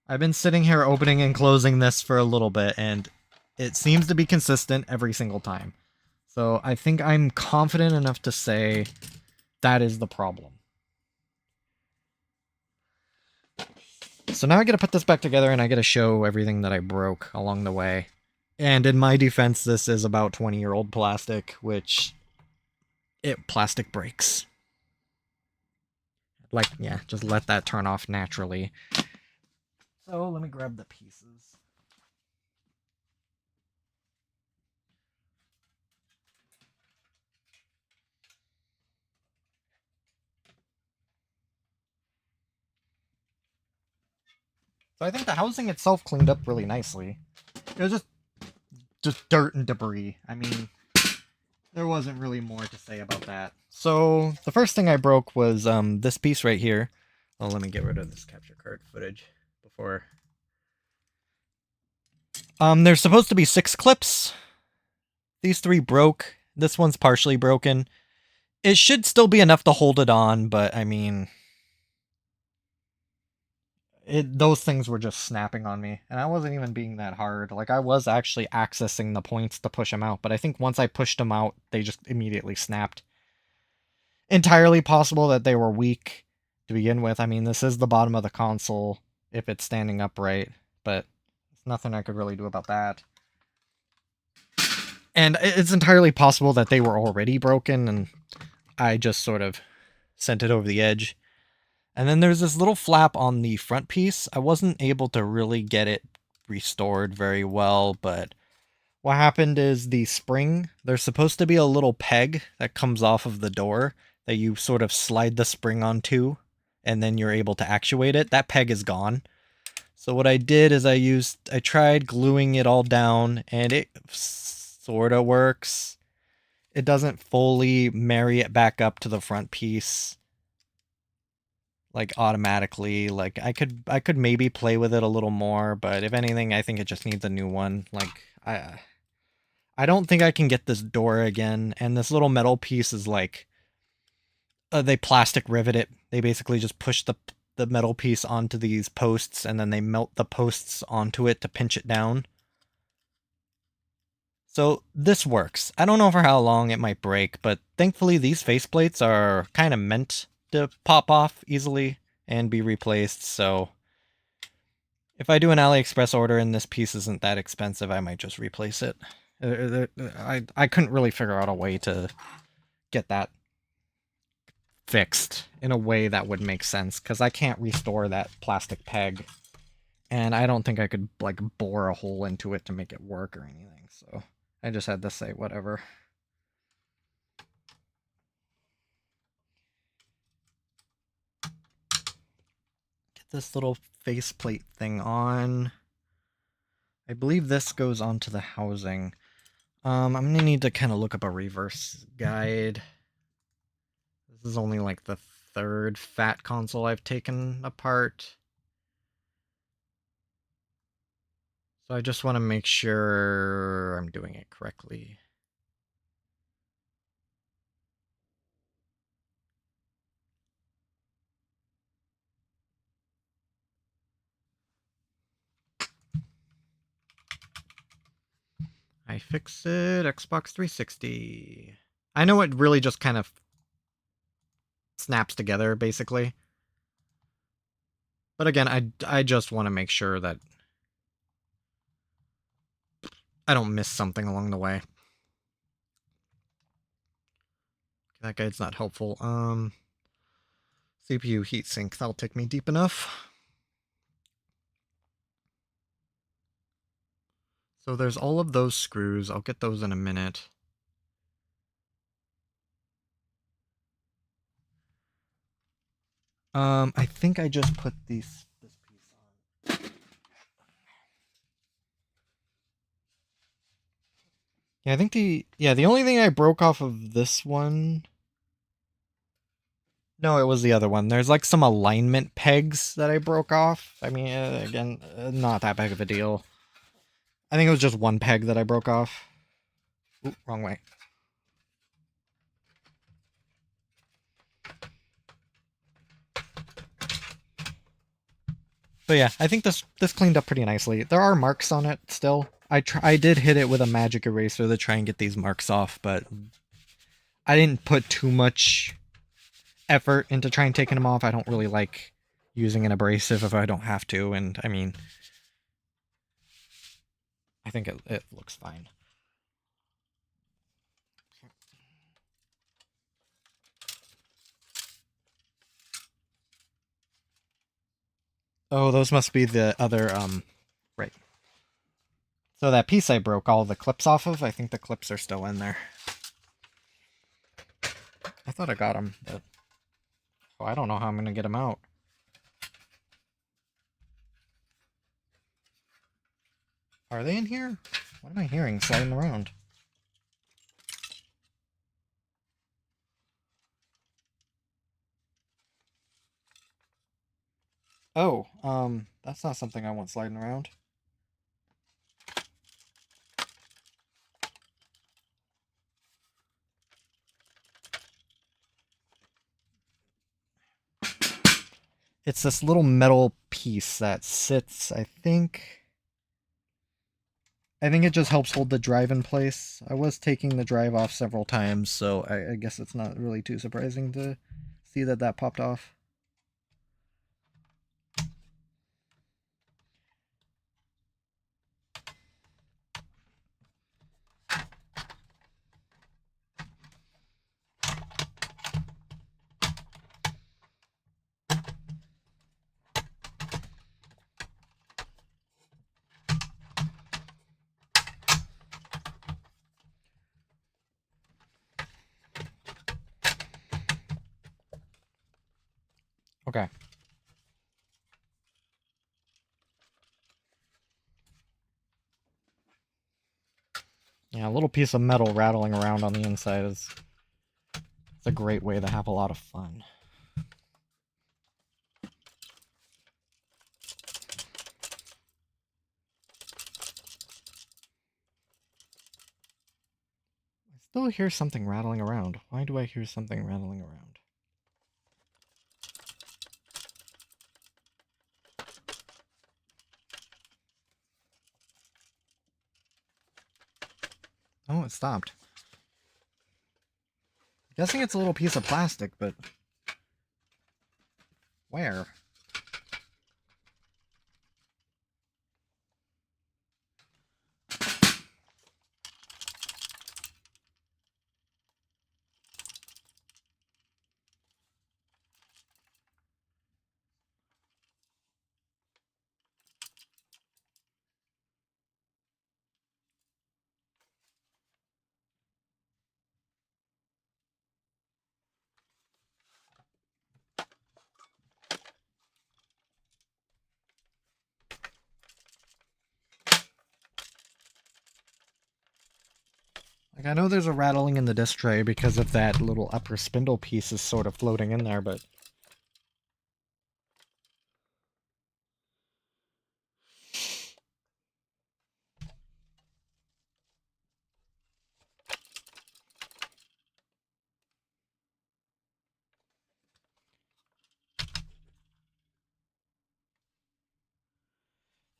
I've been sitting here opening and closing this for a little bit, and it seems to be consistent every single time. So I think I'm confident enough to say that is the problem. So now I gotta put this back together and I gotta show everything that I broke along the way. And in my defense, this is about 20-year-old plastic, which plastic breaks. Like, yeah, just let that turn off naturally. So let me grab the pieces. So I think the housing itself cleaned up really nicely. It was just dirt and debris. I mean, there wasn't really more to say about that. So the first thing I broke was this piece right here. Oh, let me get rid of this capture card footage before. There's supposed to be 6 clips. These 3 broke. This one's partially broken. It should still be enough to hold it on, but I mean, those things were just snapping on me, and I wasn't even being that hard. Like, I was actually accessing the points to push them out, but I think once I pushed them out, they just immediately snapped. Entirely possible that they were weak to begin with. I mean, this is the bottom of the console if it's standing upright, but there's nothing I could really do about that. And it's entirely possible that they were already broken, and I just sort of sent it over the edge. And then there's this little flap on the front piece. I wasn't able to really get it restored very well, but what happened is the spring, there's supposed to be a little peg that comes off of the door that you sort of slide the spring onto, and then you're able to actuate it. That peg is gone. So what I did is I tried gluing it all down, and it sort of works. It doesn't fully marry it back up to the front piece, like automatically. Like I could maybe play with it a little more, but if anything, I think it just needs a new one. Like I don't think I can get this door again, and this little metal piece is like they plastic rivet it. They basically just push the metal piece onto these posts, and then they melt the posts onto it to pinch it down. So this works. I don't know for how long it might break, but thankfully these faceplates are kind of meant to pop off easily and be replaced, so if I do an AliExpress order and this piece isn't that expensive, I might just replace it. I couldn't really figure out a way to get that fixed in a way that would make sense, because I can't restore that plastic peg, and I don't think I could like bore a hole into it to make it work or anything, so I just had to say whatever. Get this little faceplate thing on. I believe this goes onto the housing. I'm gonna need to kind of look up a reverse guide. This is only like the 3rd fat console I've taken apart. So I just want to make sure I'm doing it correctly. iFixit, Xbox 360. I know it really just kind of snaps together, basically. But again, I just want to make sure that I don't miss something along the way. That guide's not helpful. CPU heatsink, that'll take me deep enough. So there's all of those screws. I'll get those in a minute. I think I just put this piece on. Yeah, I think the only thing I broke off of this one. No, it was the other one. There's like some alignment pegs that I broke off. I mean, again, not that big of a deal. I think it was just one peg that I broke off. Ooh, wrong way. But yeah, I think this cleaned up pretty nicely. There are marks on it still. I did hit it with a magic eraser to try and get these marks off, but I didn't put too much effort into trying taking them off. I don't really like using an abrasive if I don't have to, and I mean, I think it looks fine. Oh, those must be the other, right. So that piece I broke all the clips off of, I think the clips are still in there. I thought I got them, but oh, I don't know how I'm going to get them out. Are they in here? What am I hearing sliding around? Oh, that's not something I want sliding around. It's this little metal piece that sits, I think it just helps hold the drive in place. I was taking the drive off several times, so I guess it's not really too surprising to see that popped off. Okay. Yeah, a little piece of metal rattling around on the inside is it's a great way to have a lot of fun. I still hear something rattling around. Why do I hear something rattling around? Oh, it stopped. I'm guessing it's a little piece of plastic, but where? Like, I know there's a rattling in the disc tray because of that little upper spindle piece is sort of floating in there, but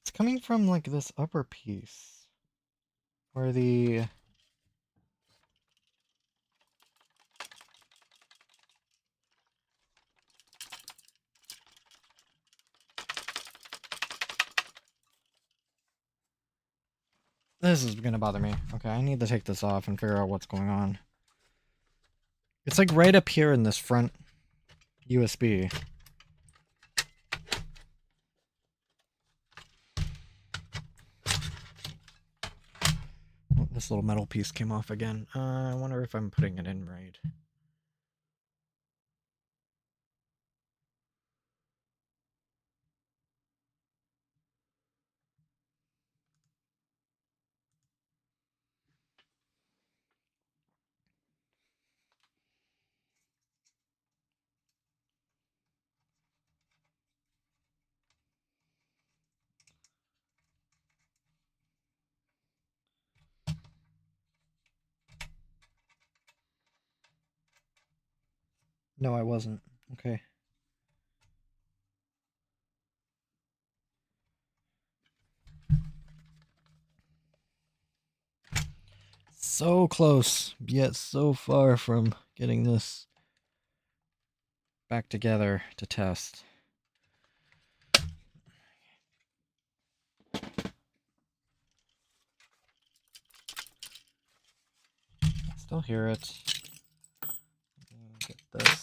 it's coming from like this upper piece where the this is gonna bother me. Okay, I need to take this off and figure out what's going on. It's like right up here in this front USB. Oh, this little metal piece came off again. I wonder if I'm putting it in right. No, I wasn't. Okay. So close, yet so far from getting this back together to test. Still hear it. Get this.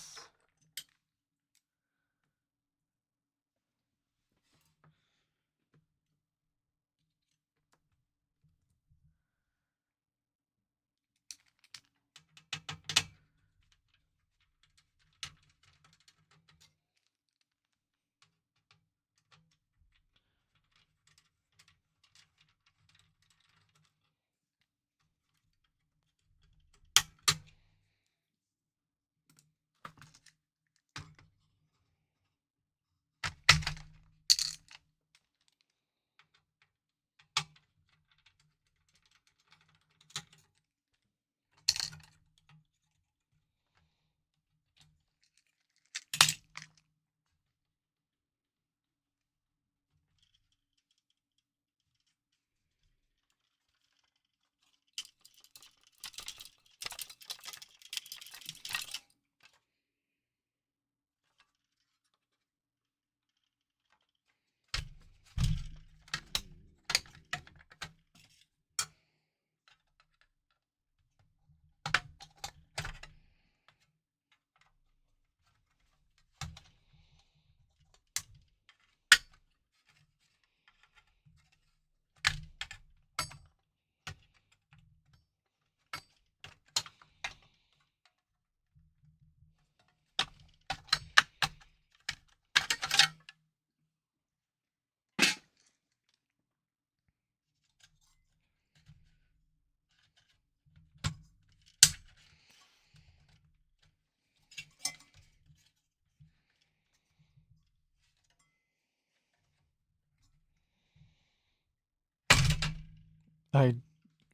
I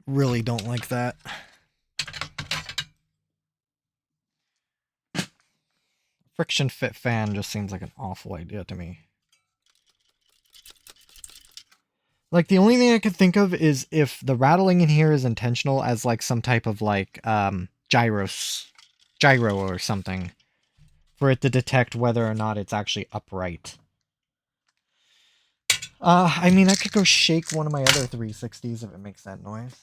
really don't like that. Friction fit fan just seems like an awful idea to me. Like, the only thing I could think of is if the rattling in here is intentional as, like, some type of, like, gyro or something, for it to detect whether or not it's actually upright. I mean, I could go shake one of my other 360s if it makes that noise.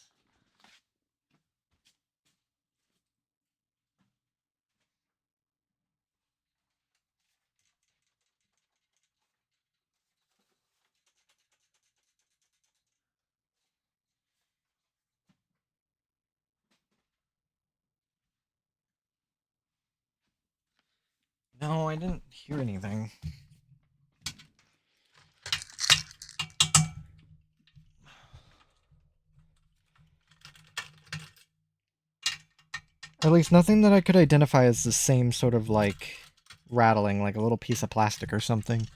No, I didn't hear anything. Or at least nothing that I could identify as the same sort of, like, rattling, like a little piece of plastic or something.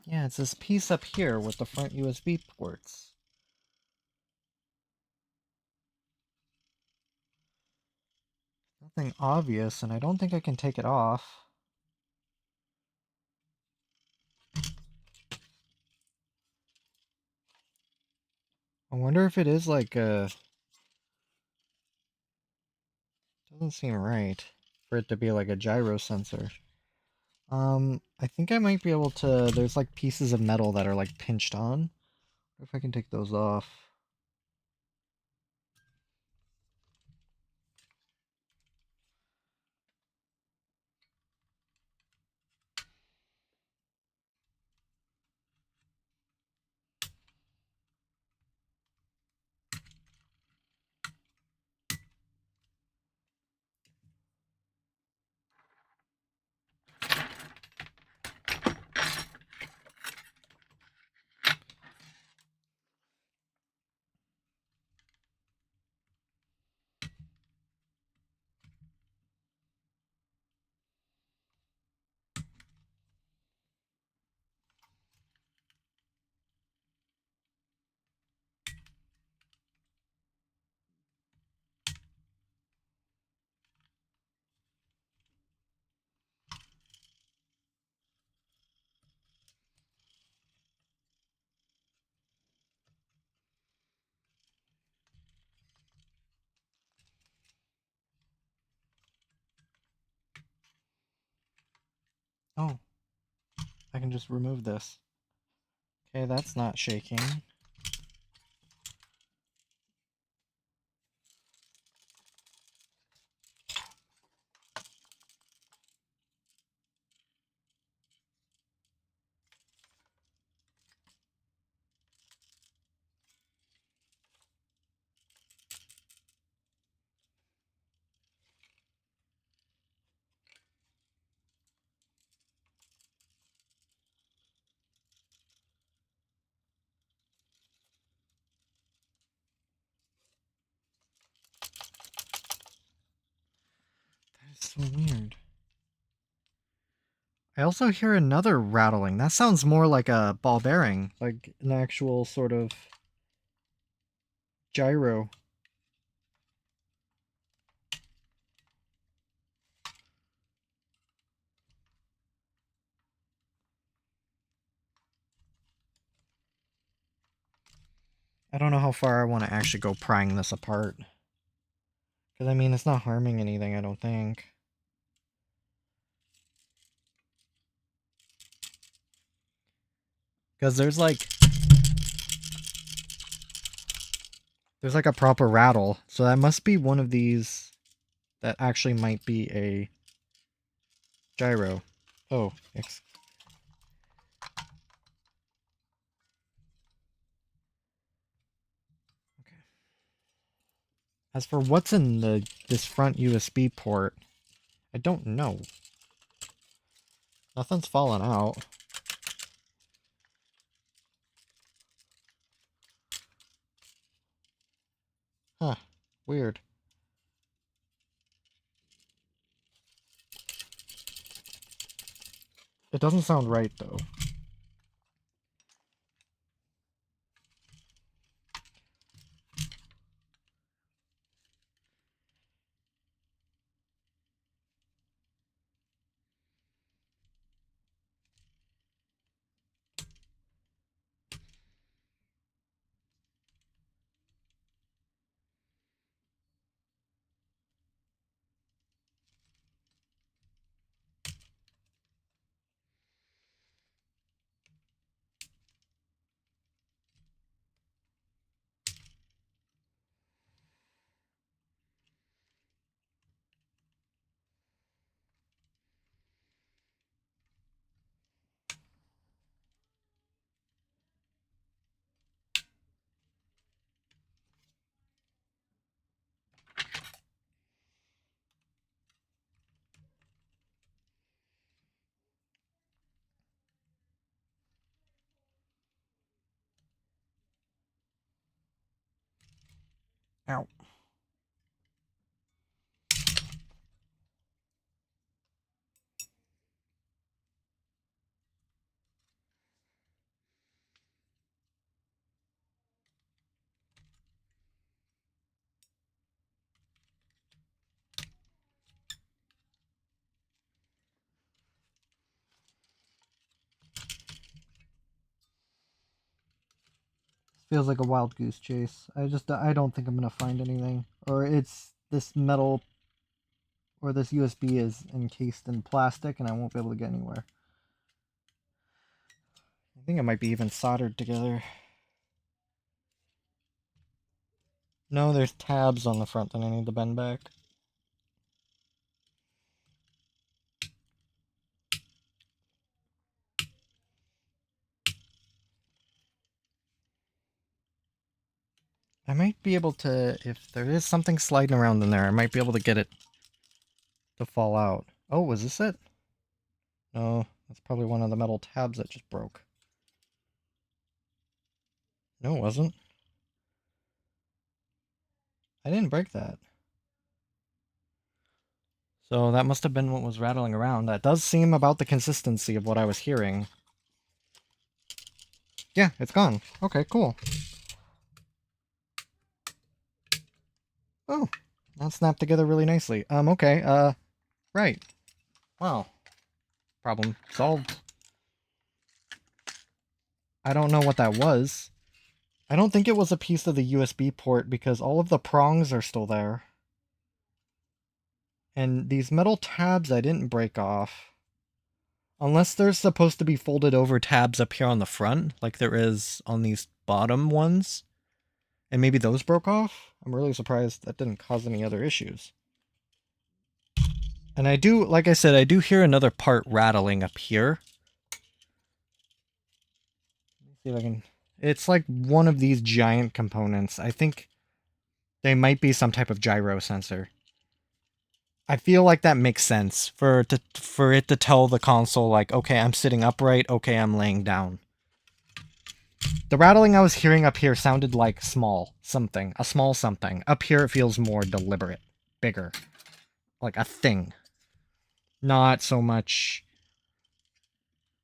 Yeah, it's this piece up here with the front USB ports. Nothing obvious, and I don't think I can take it off. I wonder if it is like a... Doesn't seem right for it to be like a gyro sensor. I think I might be able to... There's like pieces of metal that are like pinched on. What if I can take those off? Oh, I can just remove this. Okay, that's not shaking. That is so weird. I also hear another rattling. That sounds more like a ball bearing, like an actual sort of gyro. I don't know how far I want to actually go prying this apart. Because, I mean, it's not harming anything, I don't think. Because there's like a proper rattle. So that must be one of these that actually might be a gyro. Oh, okay. As for what's in this front USB port, I don't know. Nothing's fallen out. Huh. Weird. It doesn't sound right, though. Ow. Feels like a wild goose chase. I don't think I'm gonna find anything. Or it's this metal, or this USB is encased in plastic and I won't be able to get anywhere. I think it might be even soldered together. No, there's tabs on the front that I need to bend back. I might be able to, if there is something sliding around in there, I might be able to get it to fall out. Oh, was this it? No, that's probably one of the metal tabs that just broke. No, it wasn't. I didn't break that. So that must have been what was rattling around. That does seem about the consistency of what I was hearing. Yeah, it's gone. Okay, cool. Oh, that snapped together really nicely. Okay, right. Wow. Problem solved. I don't know what that was. I don't think it was a piece of the USB port because all of the prongs are still there. And these metal tabs I didn't break off. Unless there's supposed to be folded over tabs up here on the front, like there is on these bottom ones. And maybe those broke off? I'm really surprised that didn't cause any other issues. And I do, like I said, I do hear another part rattling up here. Let me see if I can... It's like one of these giant components. I think they might be some type of gyro sensor. I feel like that makes sense for it to tell the console, like, okay, I'm sitting upright, okay, I'm laying down. The rattling I was hearing up here sounded like small something, a small something. Up here it feels more deliberate, bigger, like a thing. Not so much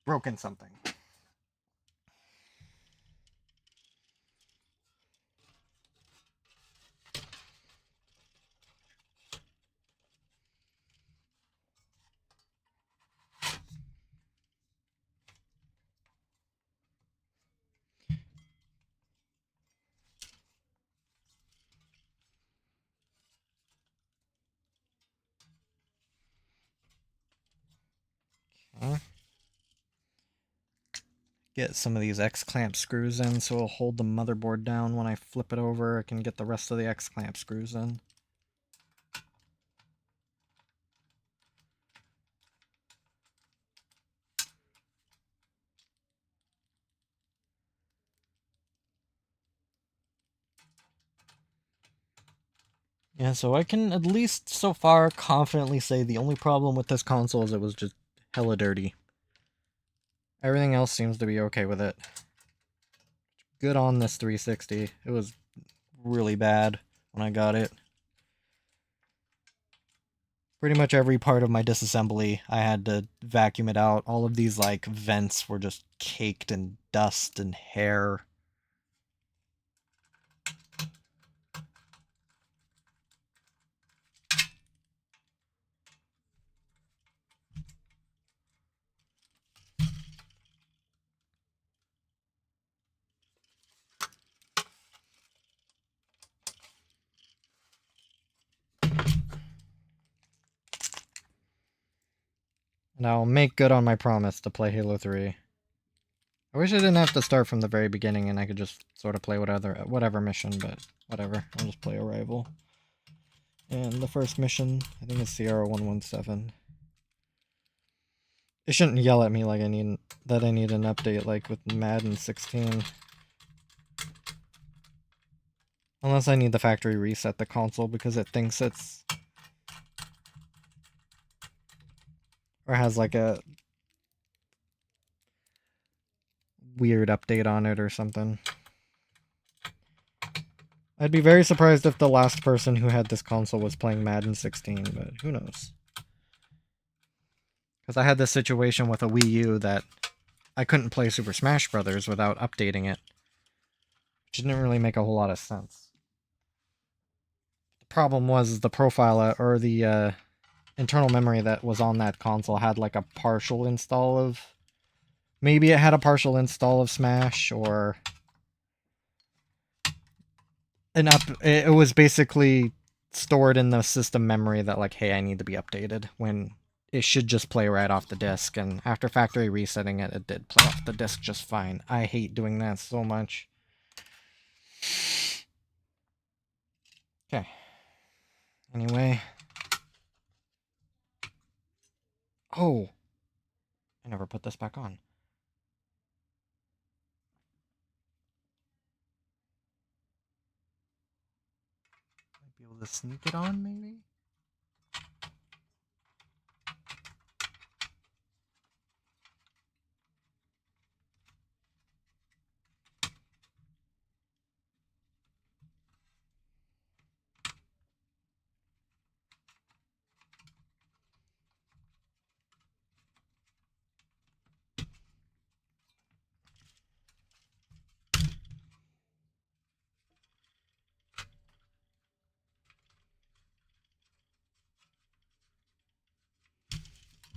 broken something. Okay. Get some of these X-clamp screws in so it'll hold the motherboard down when I flip it over. I can get the rest of the X-clamp screws in. Yeah, so I can at least so far confidently say the only problem with this console is it was just hella dirty. Everything else seems to be okay with it. Good on this 360. It was really bad when I got it. Pretty much every part of my disassembly, I had to vacuum it out. All of these, like, vents were just caked in dust and hair. And I'll make good on my promise to play Halo 3. I wish I didn't have to start from the very beginning and I could just sort of play whatever mission, but whatever. I'll just play Arrival. And the first mission, I think it's Sierra 117. It shouldn't yell at me like I need an update like with Madden 16. Unless I need the factory reset the console because it thinks it's... or has like a weird update on it or something. I'd be very surprised if the last person who had this console was playing Madden 16, but who knows. Because I had this situation with a Wii U that I couldn't play Super Smash Bros. Without updating it. Which didn't really make a whole lot of sense. The problem was the profile, or the internal memory that was on that console had like a partial install of... Maybe it had a partial install of Smash, or... It was basically stored in the system memory that like, hey, I need to be updated when it should just play right off the disk. And after factory resetting it, it did play off the disk just fine. I hate doing that so much. Okay. Anyway. Oh. I never put this back on. Might be able to sneak it on, maybe?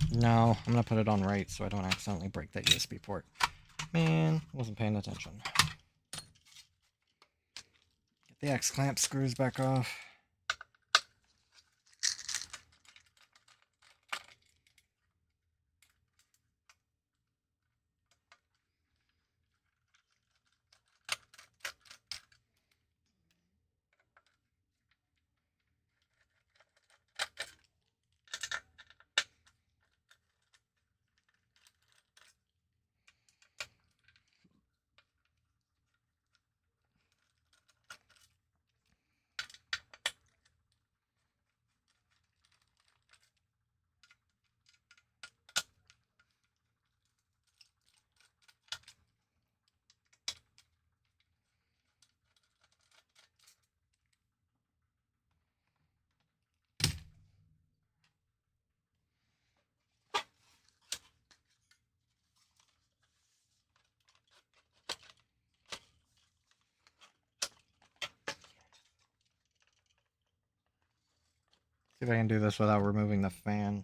No, I'm gonna put it on right so I don't accidentally break that USB port. Man, wasn't paying attention. Get the X-clamp screws back off. See if I can do this without removing the fan.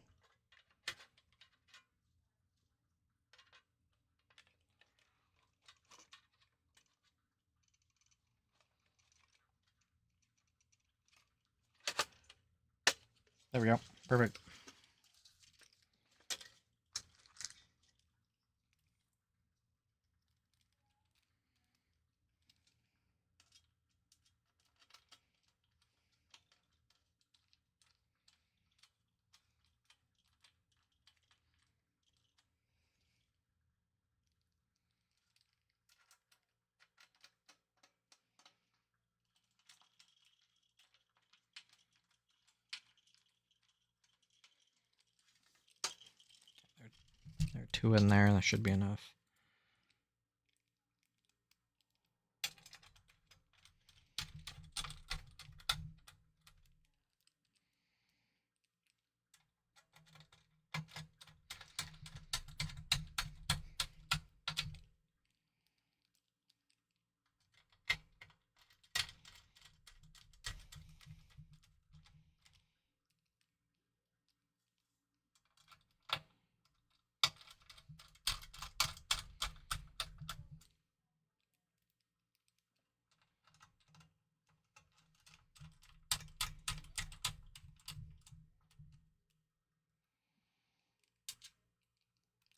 There we go. Perfect. There are two in there. That should be enough.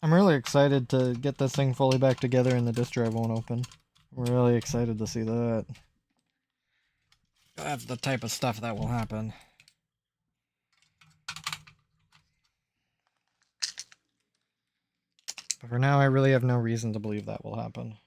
I'm really excited to get this thing fully back together and the disk drive won't open. I'm really excited to see that. That's the type of stuff that will happen. But for now, I really have no reason to believe that will happen.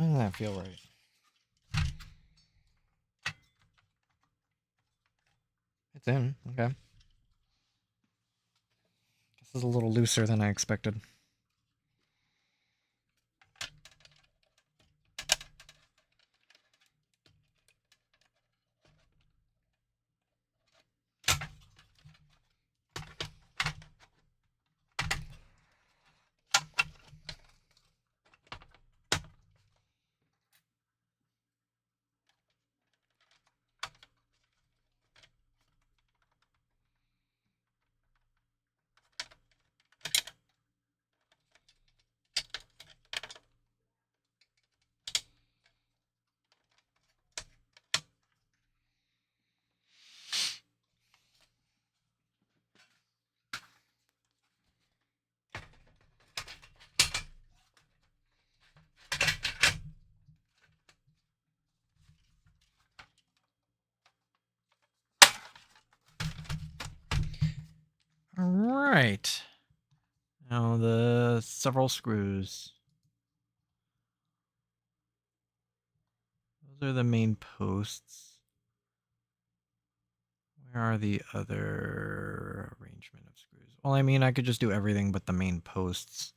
Why doesn't that feel right? It's in. Okay. This is a little looser than I expected. All right. Now the several screws. Those are the main posts. Where are the other arrangement of screws? Well, I mean, I could just do everything but the main posts.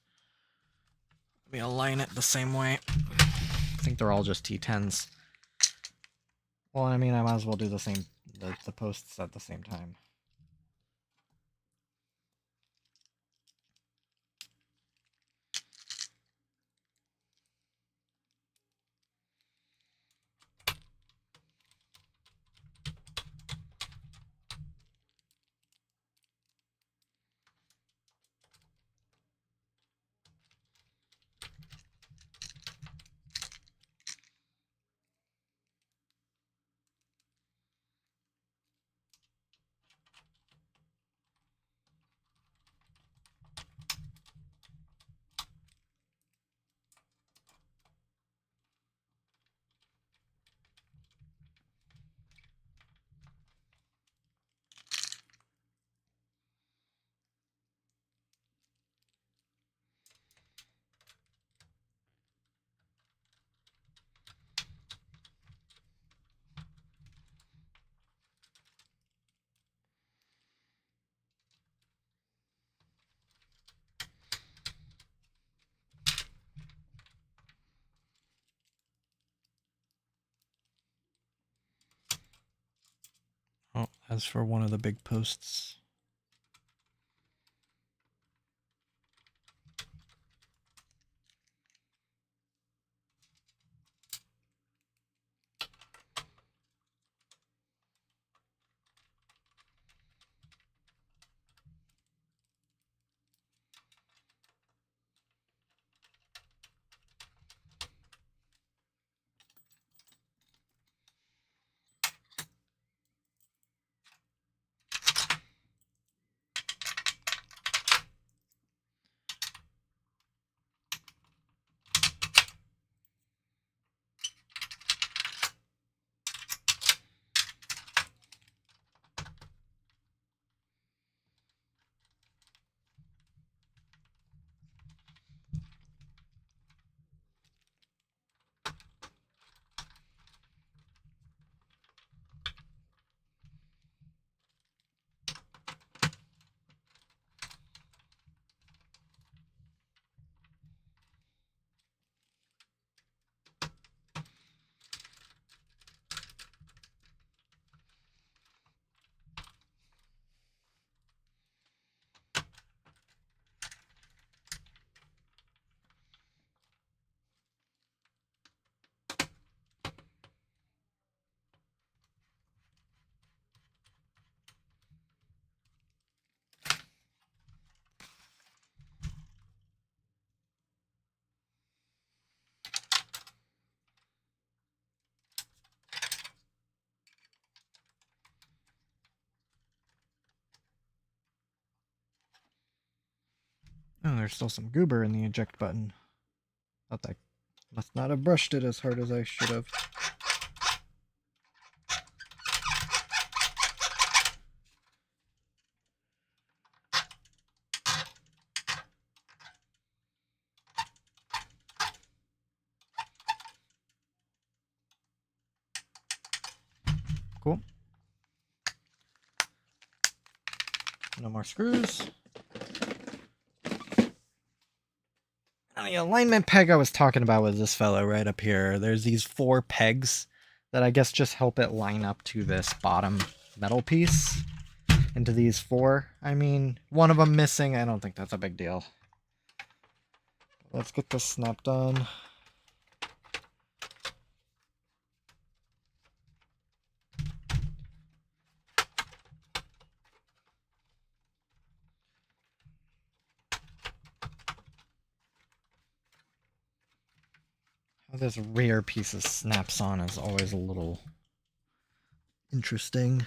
Let me align it the same way. I think they're all just T10s. Well, I mean, I might as well do the same, the posts at the same time. Oh, as for one of the big posts. Oh, there's still some goober in the eject button. Thought I must not have brushed it as hard as I should have. cool. No more screws. And the alignment peg I was talking about was this fellow right up here. There's these 4 pegs that I guess just help it line up to this bottom metal piece. Into these 4. I mean, one of them missing, I don't think that's a big deal. Let's get this snapped on. How this rear piece snaps on is always a little interesting.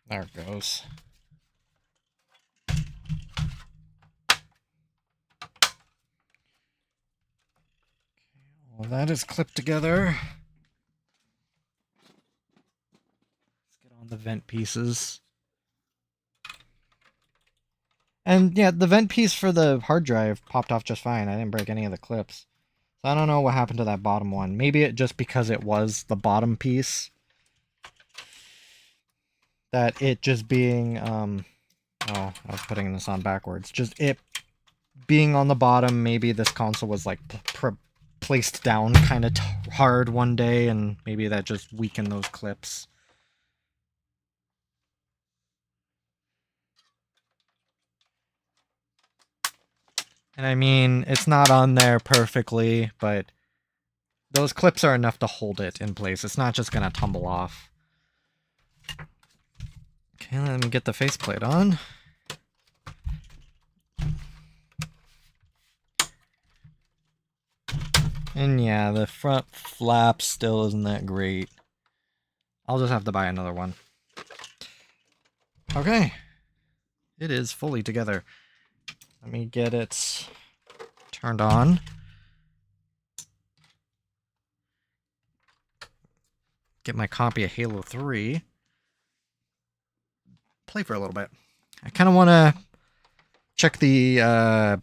There it goes. Well, that is clipped together. Let's get on the vent pieces. And yeah, the vent piece for the hard drive popped off just fine. I didn't break any of the clips. So I don't know what happened to that bottom one. Maybe it just because it was the bottom piece. That it just being, oh, I was putting this on backwards. Just it being on the bottom, maybe this console was like placed down kind of hard one day, and maybe that just weakened those clips. And I mean, it's not on there perfectly, but those clips are enough to hold it in place. It's not just going to tumble off. Okay, let me get the faceplate on. And yeah, the front flap still isn't that great. I'll just have to buy another one. Okay. It is fully together. Let me get it turned on. Get my copy of Halo 3. Play for a little bit. I kind of want to check the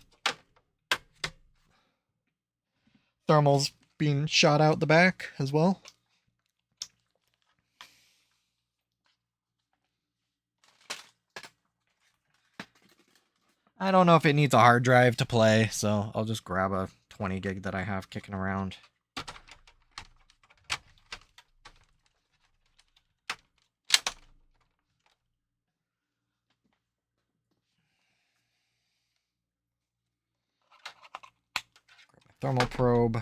thermals being shot out the back as well. I don't know if it needs a hard drive to play, so I'll just grab a 20 gig that I have kicking around. Thermal probe.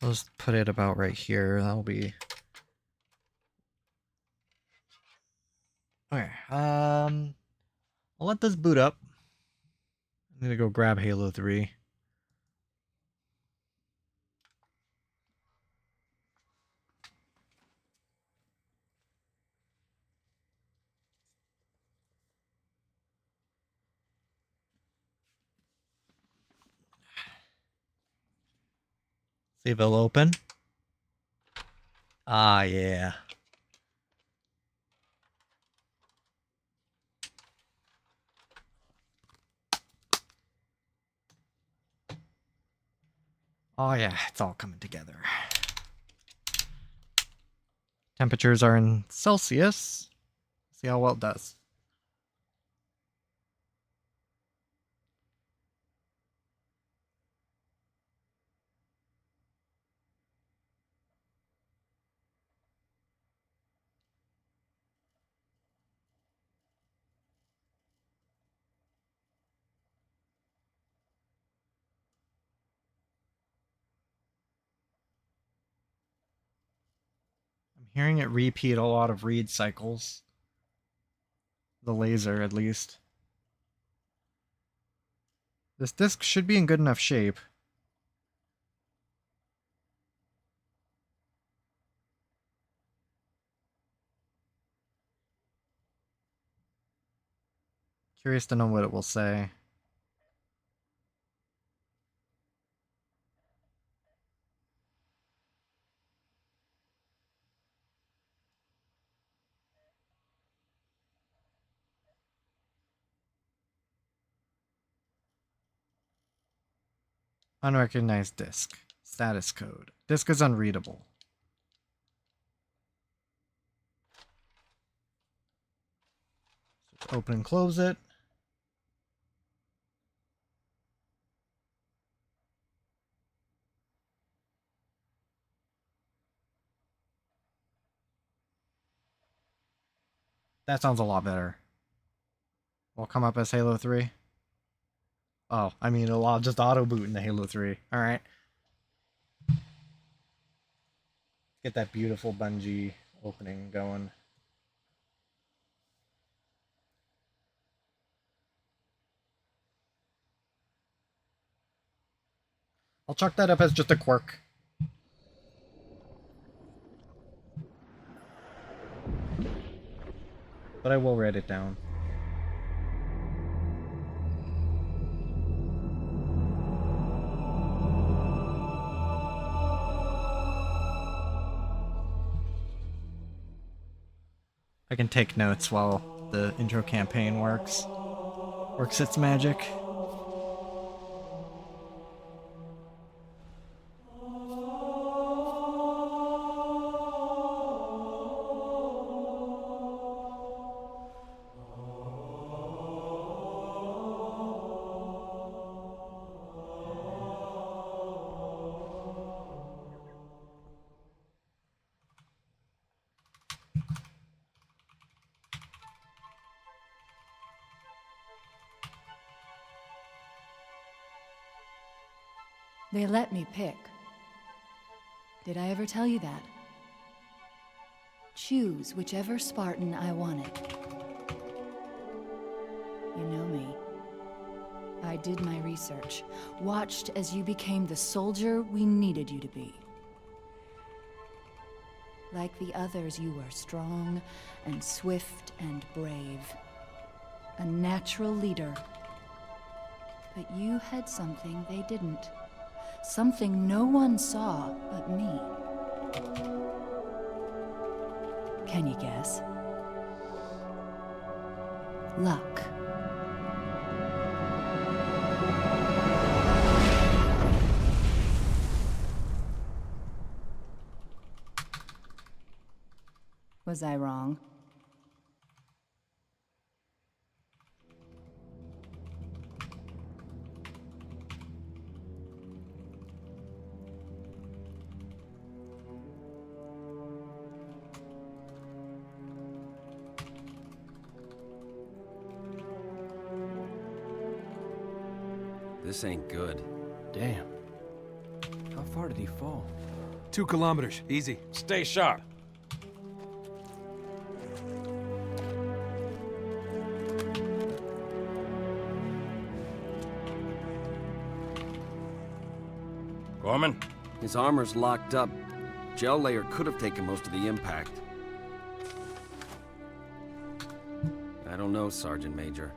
Let's put it about right here. That'll be... Okay, I'll let this boot up. I'm gonna go grab Halo 3. See if it'll open. Ah, yeah. Oh yeah, it's all coming together. Temperatures are in Celsius. See how well it does. I'm hearing it repeat a lot of read cycles. The laser, at least. This disc should be in good enough shape. Curious to know what it will say. Unrecognized disk. Status code. Disk is unreadable. So open and close it. That sounds a lot better. Will come up as Halo 3. Oh, I mean, it'll just auto boot into Halo 3. Alright. Get that beautiful Bungie opening going. I'll chalk that up as just a quirk. But I will write it down. I can take notes while the intro campaign works its magic.
They let me pick. Did I ever tell you that? Choose whichever Spartan I wanted. You know me. I did my research, watched as you became the soldier we needed you to be. Like the others, you were strong and swift and brave. A natural leader. But you had something they didn't. Something no one saw but me. Can you guess? Luck. Was I wrong?
This ain't good.
Damn. How far did he fall?
2 kilometers. Easy.
Stay sharp. Gorman?
His armor's locked up. Gel layer could have taken most of the impact. I don't know, Sergeant Major.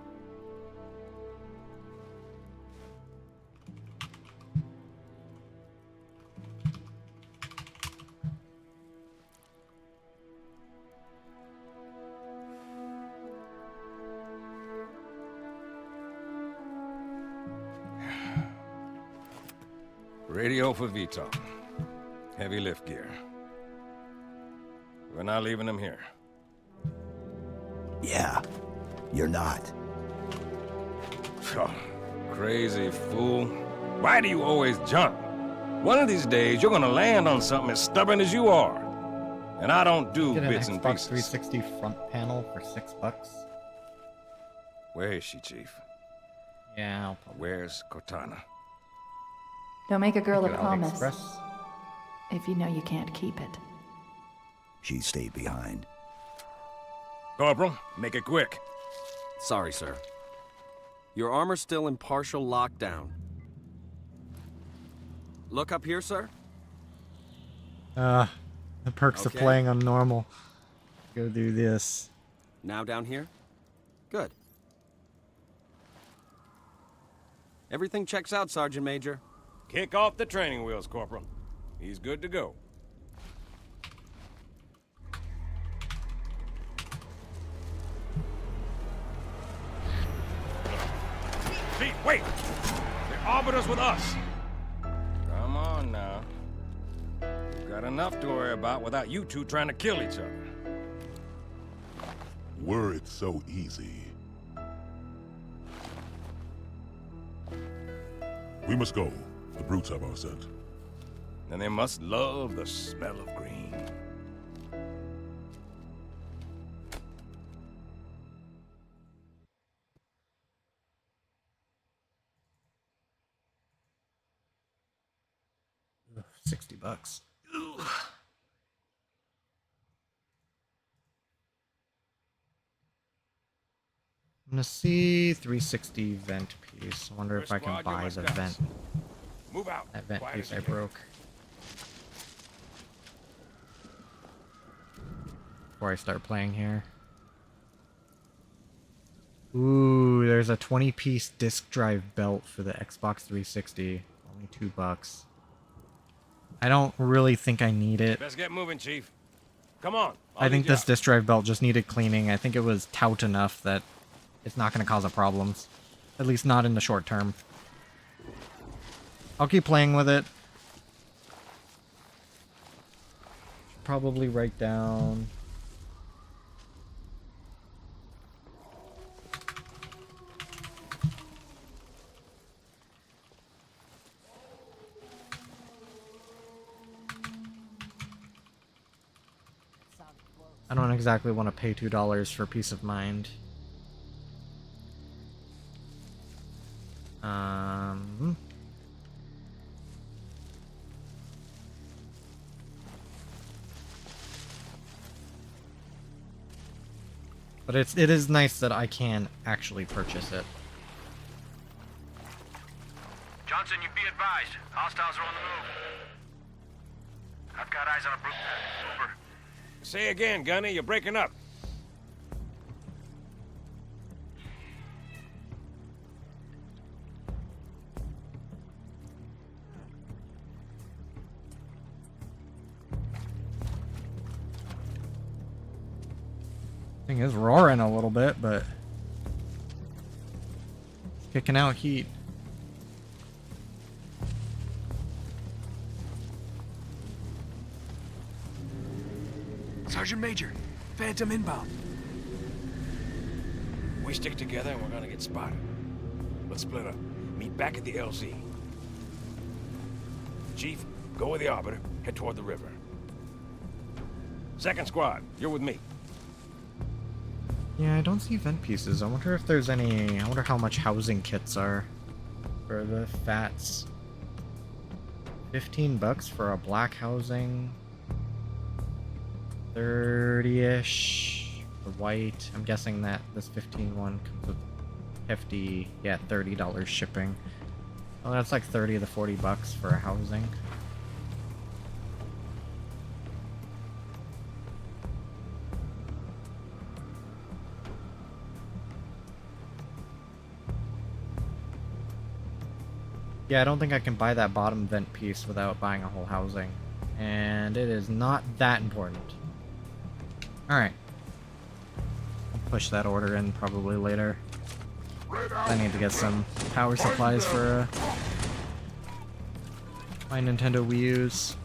Radio for Vito. Heavy lift gear. We're not leaving him here.
Yeah, you're not.
Oh, crazy fool. Why do you always jump? One of these days, you're gonna land on something as stubborn as you are. And I don't do
Get an
bits and
Xbox
pieces.
360 front panel for $6.
Where is she, Chief?
Yeah, I'll probably
Where's Cortana?
Don't make a girl a
go to
promise
AliExpress.
if you know you can't keep it.
She stayed behind.
Corporal, make it quick.
Sorry, sir. Your armor's still in partial lockdown. Look up here, sir.
The perks of
Okay.
playing on normal. Go do this.
Now down here? Good. Everything checks out, Sergeant Major.
Kick off the training wheels, Corporal. He's good to go. Chief, wait! The Arbiter's with us! Come on now. We've got enough to worry about without you two trying to kill each other.
Were it so easy. We must go. The brutes have our scent.
And they must love the smell of green.
$60. Ugh. I'm gonna see 360 vent piece. I wonder if I can buy the vent.
Move out.
That vent
Quiet
piece
as
I
you can.
broke. Before I start playing here. Ooh, there's a 20-piece disc drive belt for the Xbox 360. Only $2. I don't really think I need it.
Let's get moving, Chief. Come on.
I think this disc drive belt just needed cleaning. I think it was tout enough that it's not going to cause a problems. At least not in the short term. I'll keep playing with it. Should probably write down... I don't exactly want to pay $2 for peace of mind. But it is nice that I can actually purchase it.
Johnson, you be advised. Hostiles are on the move. I've got eyes on a brute. Over.
Say again, Gunny. You're breaking up.
Thing is roaring a little bit, but it's kicking out heat.
Sergeant Major, Phantom inbound.
We stick together and we're gonna get spotted. Let's split up. Meet back at the LZ. Chief, go with the Arbiter. Head toward the river. Second squad, you're with me.
Yeah, I don't see vent pieces. I wonder if there's any... I wonder how much housing kits are for the Fats. $15 for a black housing. 30-ish for white. I'm guessing that this 15 one comes with hefty, yeah, $30 shipping. Oh, that's like 30 to $40 for a housing. Yeah, I don't think I can buy that bottom vent piece without buying a whole housing. And it is not that important. Alright. I'll push that order in probably later. I need to get some power supplies for my Nintendo Wii U's.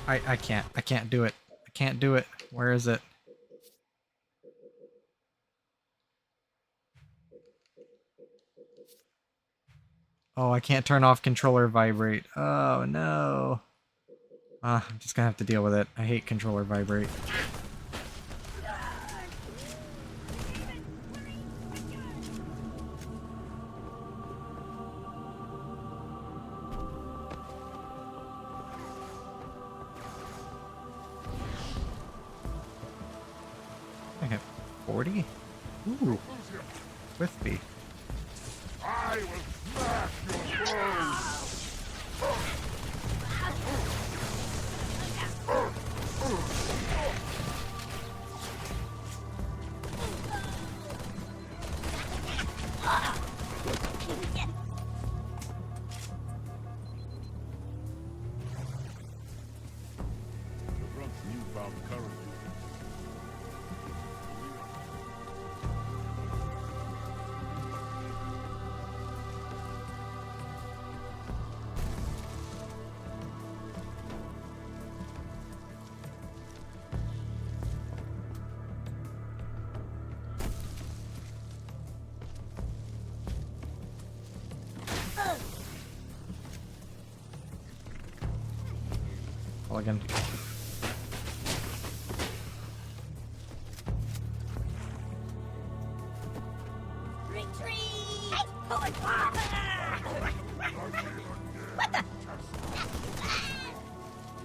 I can't do it. I can't do it. Where is it? Oh, I can't turn off controller vibrate. Oh no. I'm just gonna have to deal with it. I hate controller vibrate. I have 40? Ooh. Whiffy.
I will smash your bones! The runt's newfound courage.
Again.
Retreat! What the?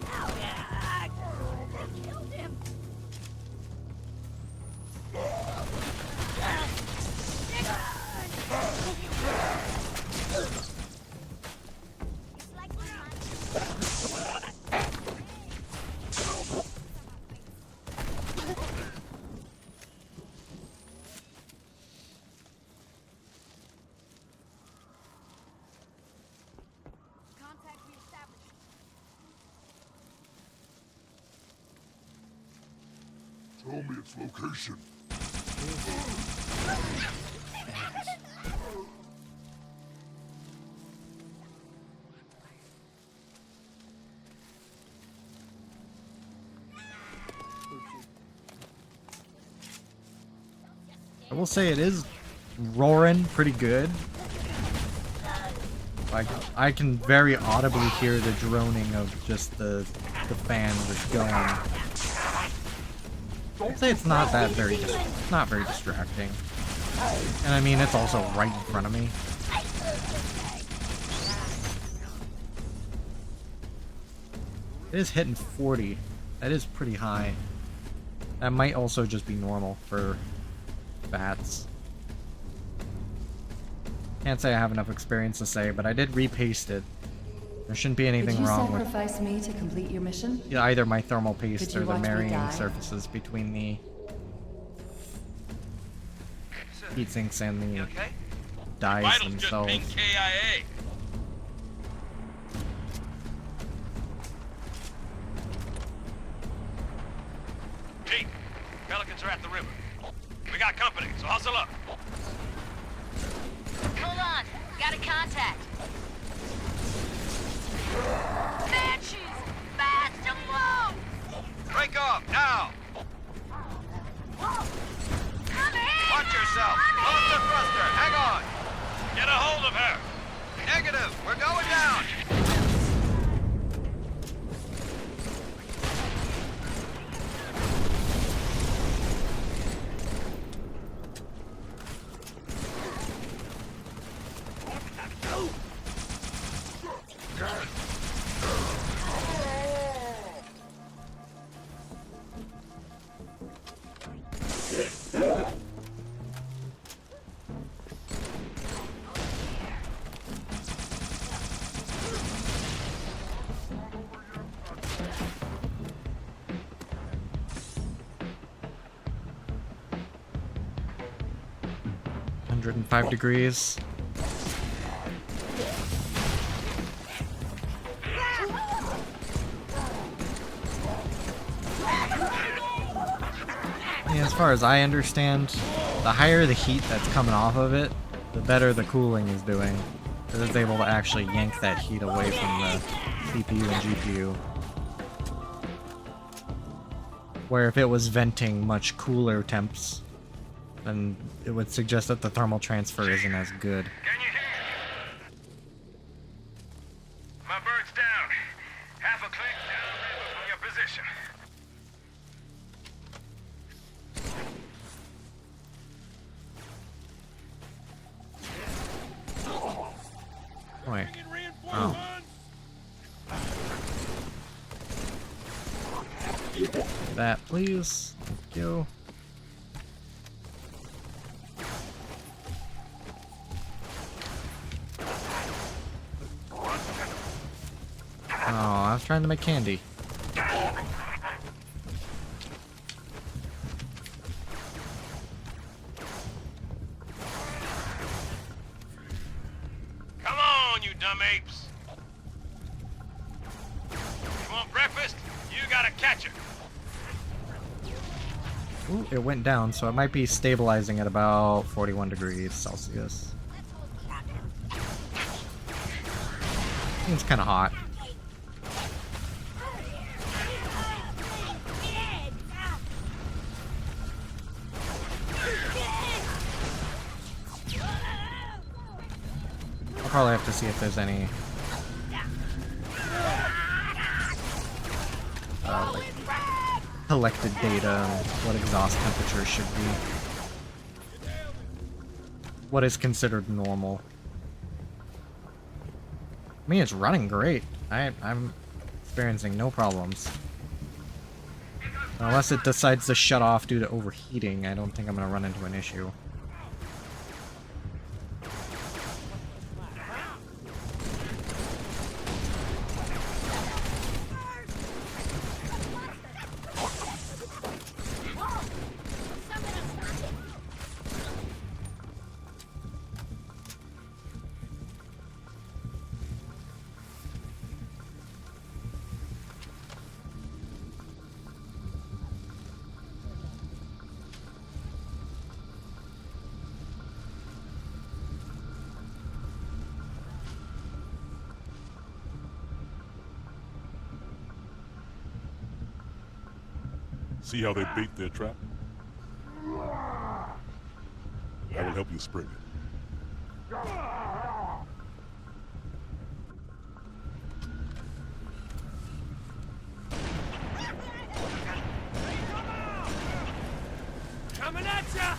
Oh, yeah. Killed him.
Show me its location.
I will say it is roaring pretty good. Like, I can very audibly hear the droning of just the fan that's going. I'd say it's not that very not very distracting. And I mean, it's also right in front of me. It is hitting 40. That is pretty high. That might also just be normal for bats. Can't say I have enough experience to say, but I did repaste it. There shouldn't be anything wrong with
sacrifice me to complete your mission?
either my thermal paste
Did you
or the
watch me
marrying
die?
surfaces between the heat sinks and the
Okay?
dyes
Vitals just
themselves.
pinged KIA. Pete, Pelicans are at the river. We got company, so hustle up.
Hold on. Got a contact. Banshees! Fast to blow!
Break off, now!
Come in!
Watch yourself! Hold the thruster, hang on! Get a hold of her! Negative, we're going down!
.5 degrees. Yeah, as far as I understand, the higher the heat that's coming off of it, the better the cooling is doing. Because it's able to actually yank that heat away from the CPU and GPU. where if it was venting much cooler temps, then it would suggest that the thermal transfer isn't as good.
Can you hear? My bird's down. Half a click downriver from your position.
Wait. Oh. That, please. Thank you. Oh, I was trying to make candy.
Come on, you dumb apes. You want breakfast? You gotta catch it.
Ooh, it went down, so it might be stabilizing at about 41 degrees Celsius. Seems kind of hot. I'll probably have to see if there's any like collected data on what exhaust temperature should be. What is considered normal. I mean, it's running great. I'm experiencing no problems. Unless it decides to shut off due to overheating, I don't think I'm gonna run into an issue.
See how they bait their trap? I will help you spring it.
Coming at ya!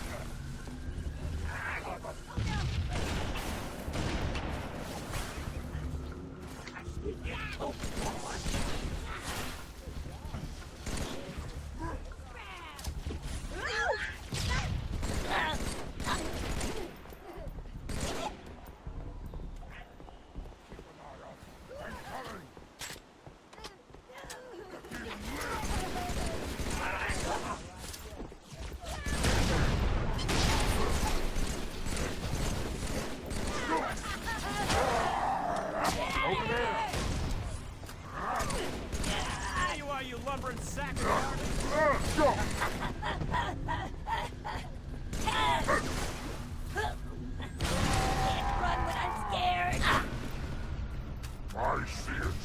I see it.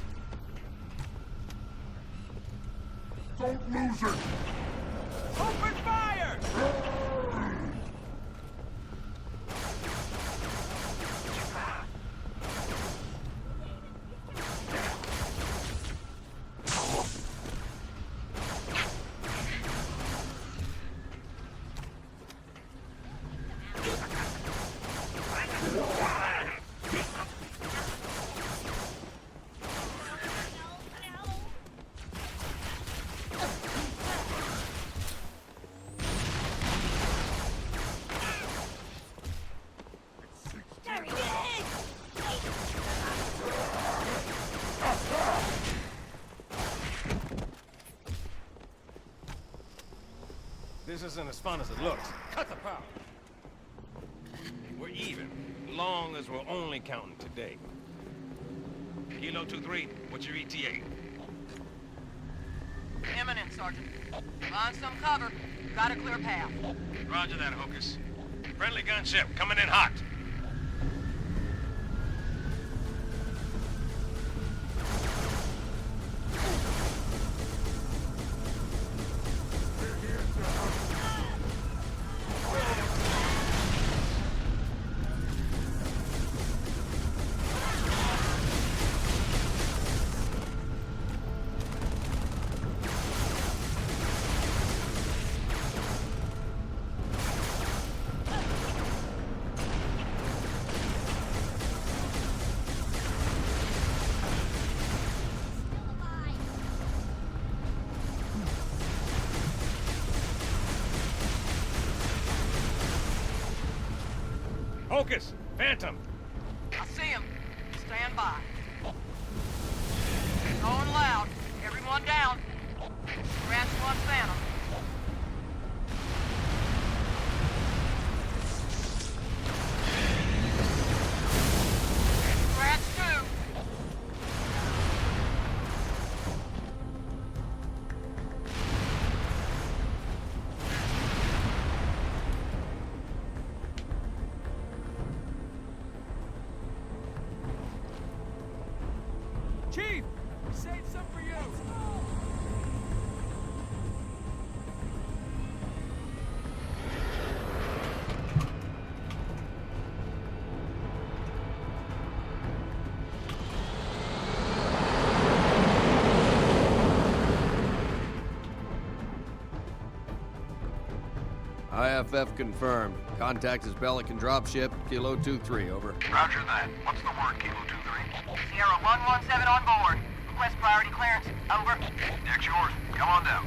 Don't lose it!
Open fire!
This isn't as fun as it looks. Cut the power. We're even, long as we're only counting today. Kilo 2-3, what's your ETA?
Imminent, Sergeant. Find some cover. Got a clear path.
Roger that, Hocus. Friendly gunship coming in hot.
Focus! Phantom!
I see him. Stand by. Going loud. Everyone down. Scratch one Phantom. Scratch two.
Chief! Save some for you!
IFF confirmed. Contact is Pelican dropship, Kilo 23, over.
Roger that. What's the word, Kilo 2-3?
Sierra 117 on board. Request priority clearance. Over.
Deck's yours. Come on down.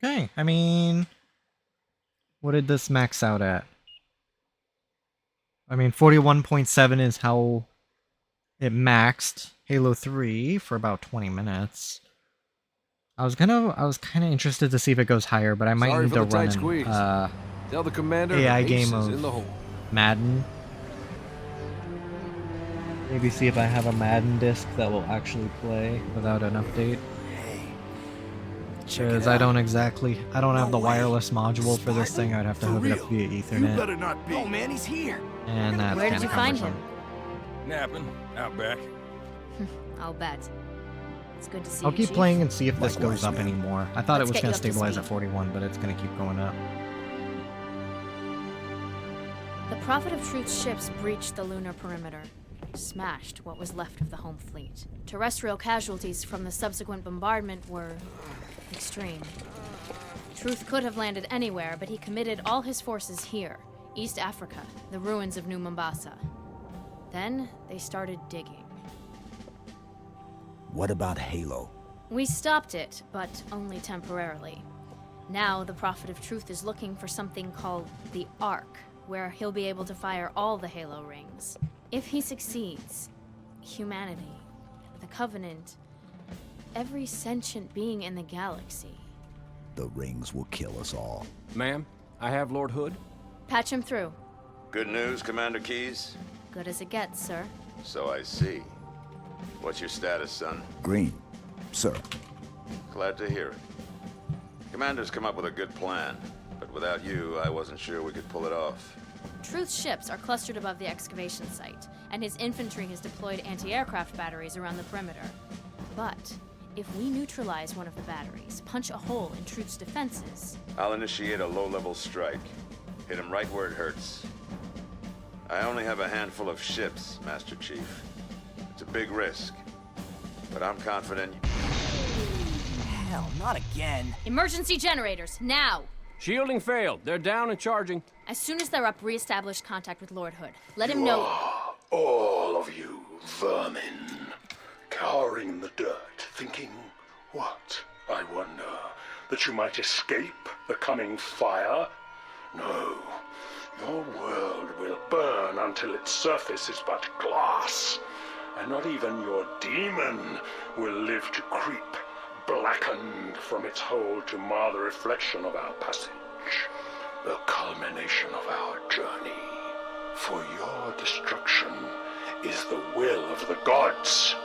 Okay, I mean, what did this max out at? I mean, 41.7 is how it maxed Halo 3 for about 20 minutes. I was kind of interested to see if it goes higher, but I might
Sorry
need
for
to
the tight
run
squeeze.
an
Tell the commander
AI
the ace
game
is
of
in the hole.
Madden. Maybe see if I have a Madden disc that will actually play without an update. Because I don't have the wireless module for this thing. I'd have to hook it up via Ethernet.
You better not be.
Oh man, he's here!
And that's
Where did
kinda
you find
cumbersome.
him?
Napping. Out back.
I'll bet. It's good to see
I'll
you,
keep
Chief.
playing and see if this
Likewise,
goes up
man.
anymore. I thought
Let's
it was
get
going
you
to
up to
stabilize at
speed.
41, but it's going to keep going up.
The Prophet of Truth's ships breached the lunar perimeter, smashed what was left of the home fleet. Terrestrial casualties from the subsequent bombardment were extreme. Truth could have landed anywhere, but he committed all his forces here, East Africa, the ruins of New Mombasa. Then they started digging.
What about Halo?
We stopped it, but only temporarily. Now the Prophet of Truth is looking for something called the Ark, where he'll be able to fire all the Halo rings. If he succeeds, humanity, the Covenant, every sentient being in the galaxy.
The rings will kill us all.
Ma'am, I have Lord Hood.
Patch him through.
Good news, Commander Keyes?
Good as it gets, sir.
So I see. What's your status, son?
Green, sir.
Glad to hear it. Commander's come up with a good plan, but without you, I wasn't sure we could pull it off.
Truth's ships are clustered above the excavation site, and his infantry has deployed anti-aircraft batteries around the perimeter. But if we neutralize one of the batteries, punch a hole in Truth's defenses...
I'll initiate a low-level strike. Hit him right where it hurts. I only have a handful of ships, Master Chief. It's a big risk, but I'm confident...
Hell, not again.
Emergency generators, now!
Shielding failed. They're down and charging.
As soon as they're up, re-establish contact with Lord Hood. Let him know...
All of you vermin, cowering in the dirt, thinking, what, I wonder, that you might escape the coming fire? No, your world will burn until its surface is but glass, and not even your demon will live to creep, blackened from its hole to mar the reflection of our passage, the culmination of our journey. For your destruction is the will of the gods,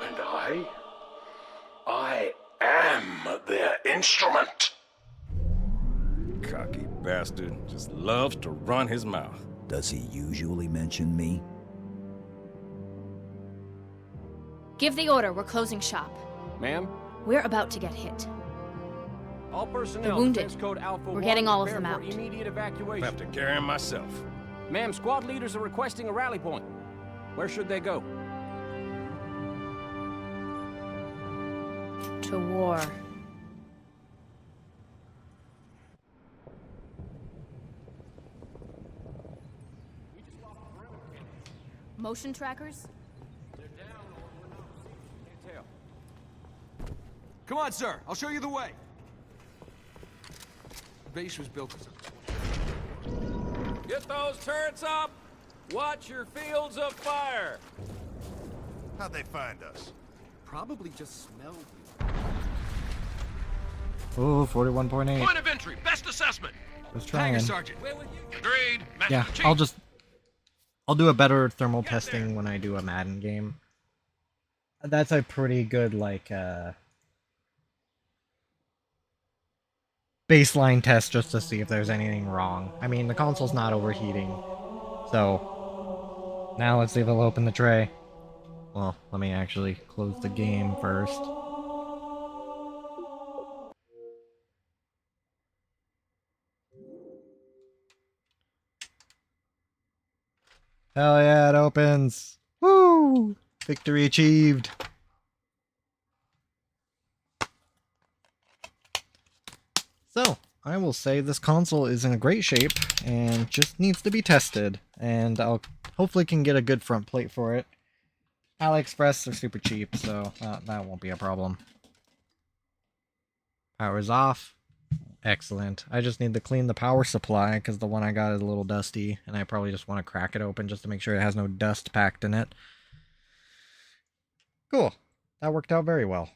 and I am their instrument.
Cocky bastard just loves to run his mouth.
Does he usually mention me?
Give the order, we're closing shop.
Ma'am?
We're about to get hit.
All personnel,
The wounded.
defense code Alpha
We're getting
1,
all of
prepare
them
for
out.
Immediate
I
evacuation.
have to carry him myself.
Ma'am, squad leaders are requesting a rally point. Where should they go?
To war. Motion trackers?
Come on, sir. I'll show you the way. The base was built as a...
Get those turrets up! Watch your fields of fire!
How'd they find us?
Probably just smelled
Oh, 41.8.
Point of entry, best assessment.
Just
Hangar
trying.
Sergeant.
Agreed. Master
Yeah,
Chief.
I'll do a better thermal testing when I do a Madden game. That's a pretty good, like, baseline test just to see if there's anything wrong. I mean, the console's not overheating. So, now let's see if it'll open the tray. Well, let me actually close the game first. Hell yeah, it opens! Woo! Victory achieved! So, I will say this console is in great shape and just needs to be tested, and I'll hopefully can get a good front plate for it. AliExpress are super cheap, so that won't be a problem. Power's off. Excellent. I just need to clean the power supply because the one I got is a little dusty, and I probably just want to crack it open just to make sure it has no dust packed in it. Cool. That worked out very well.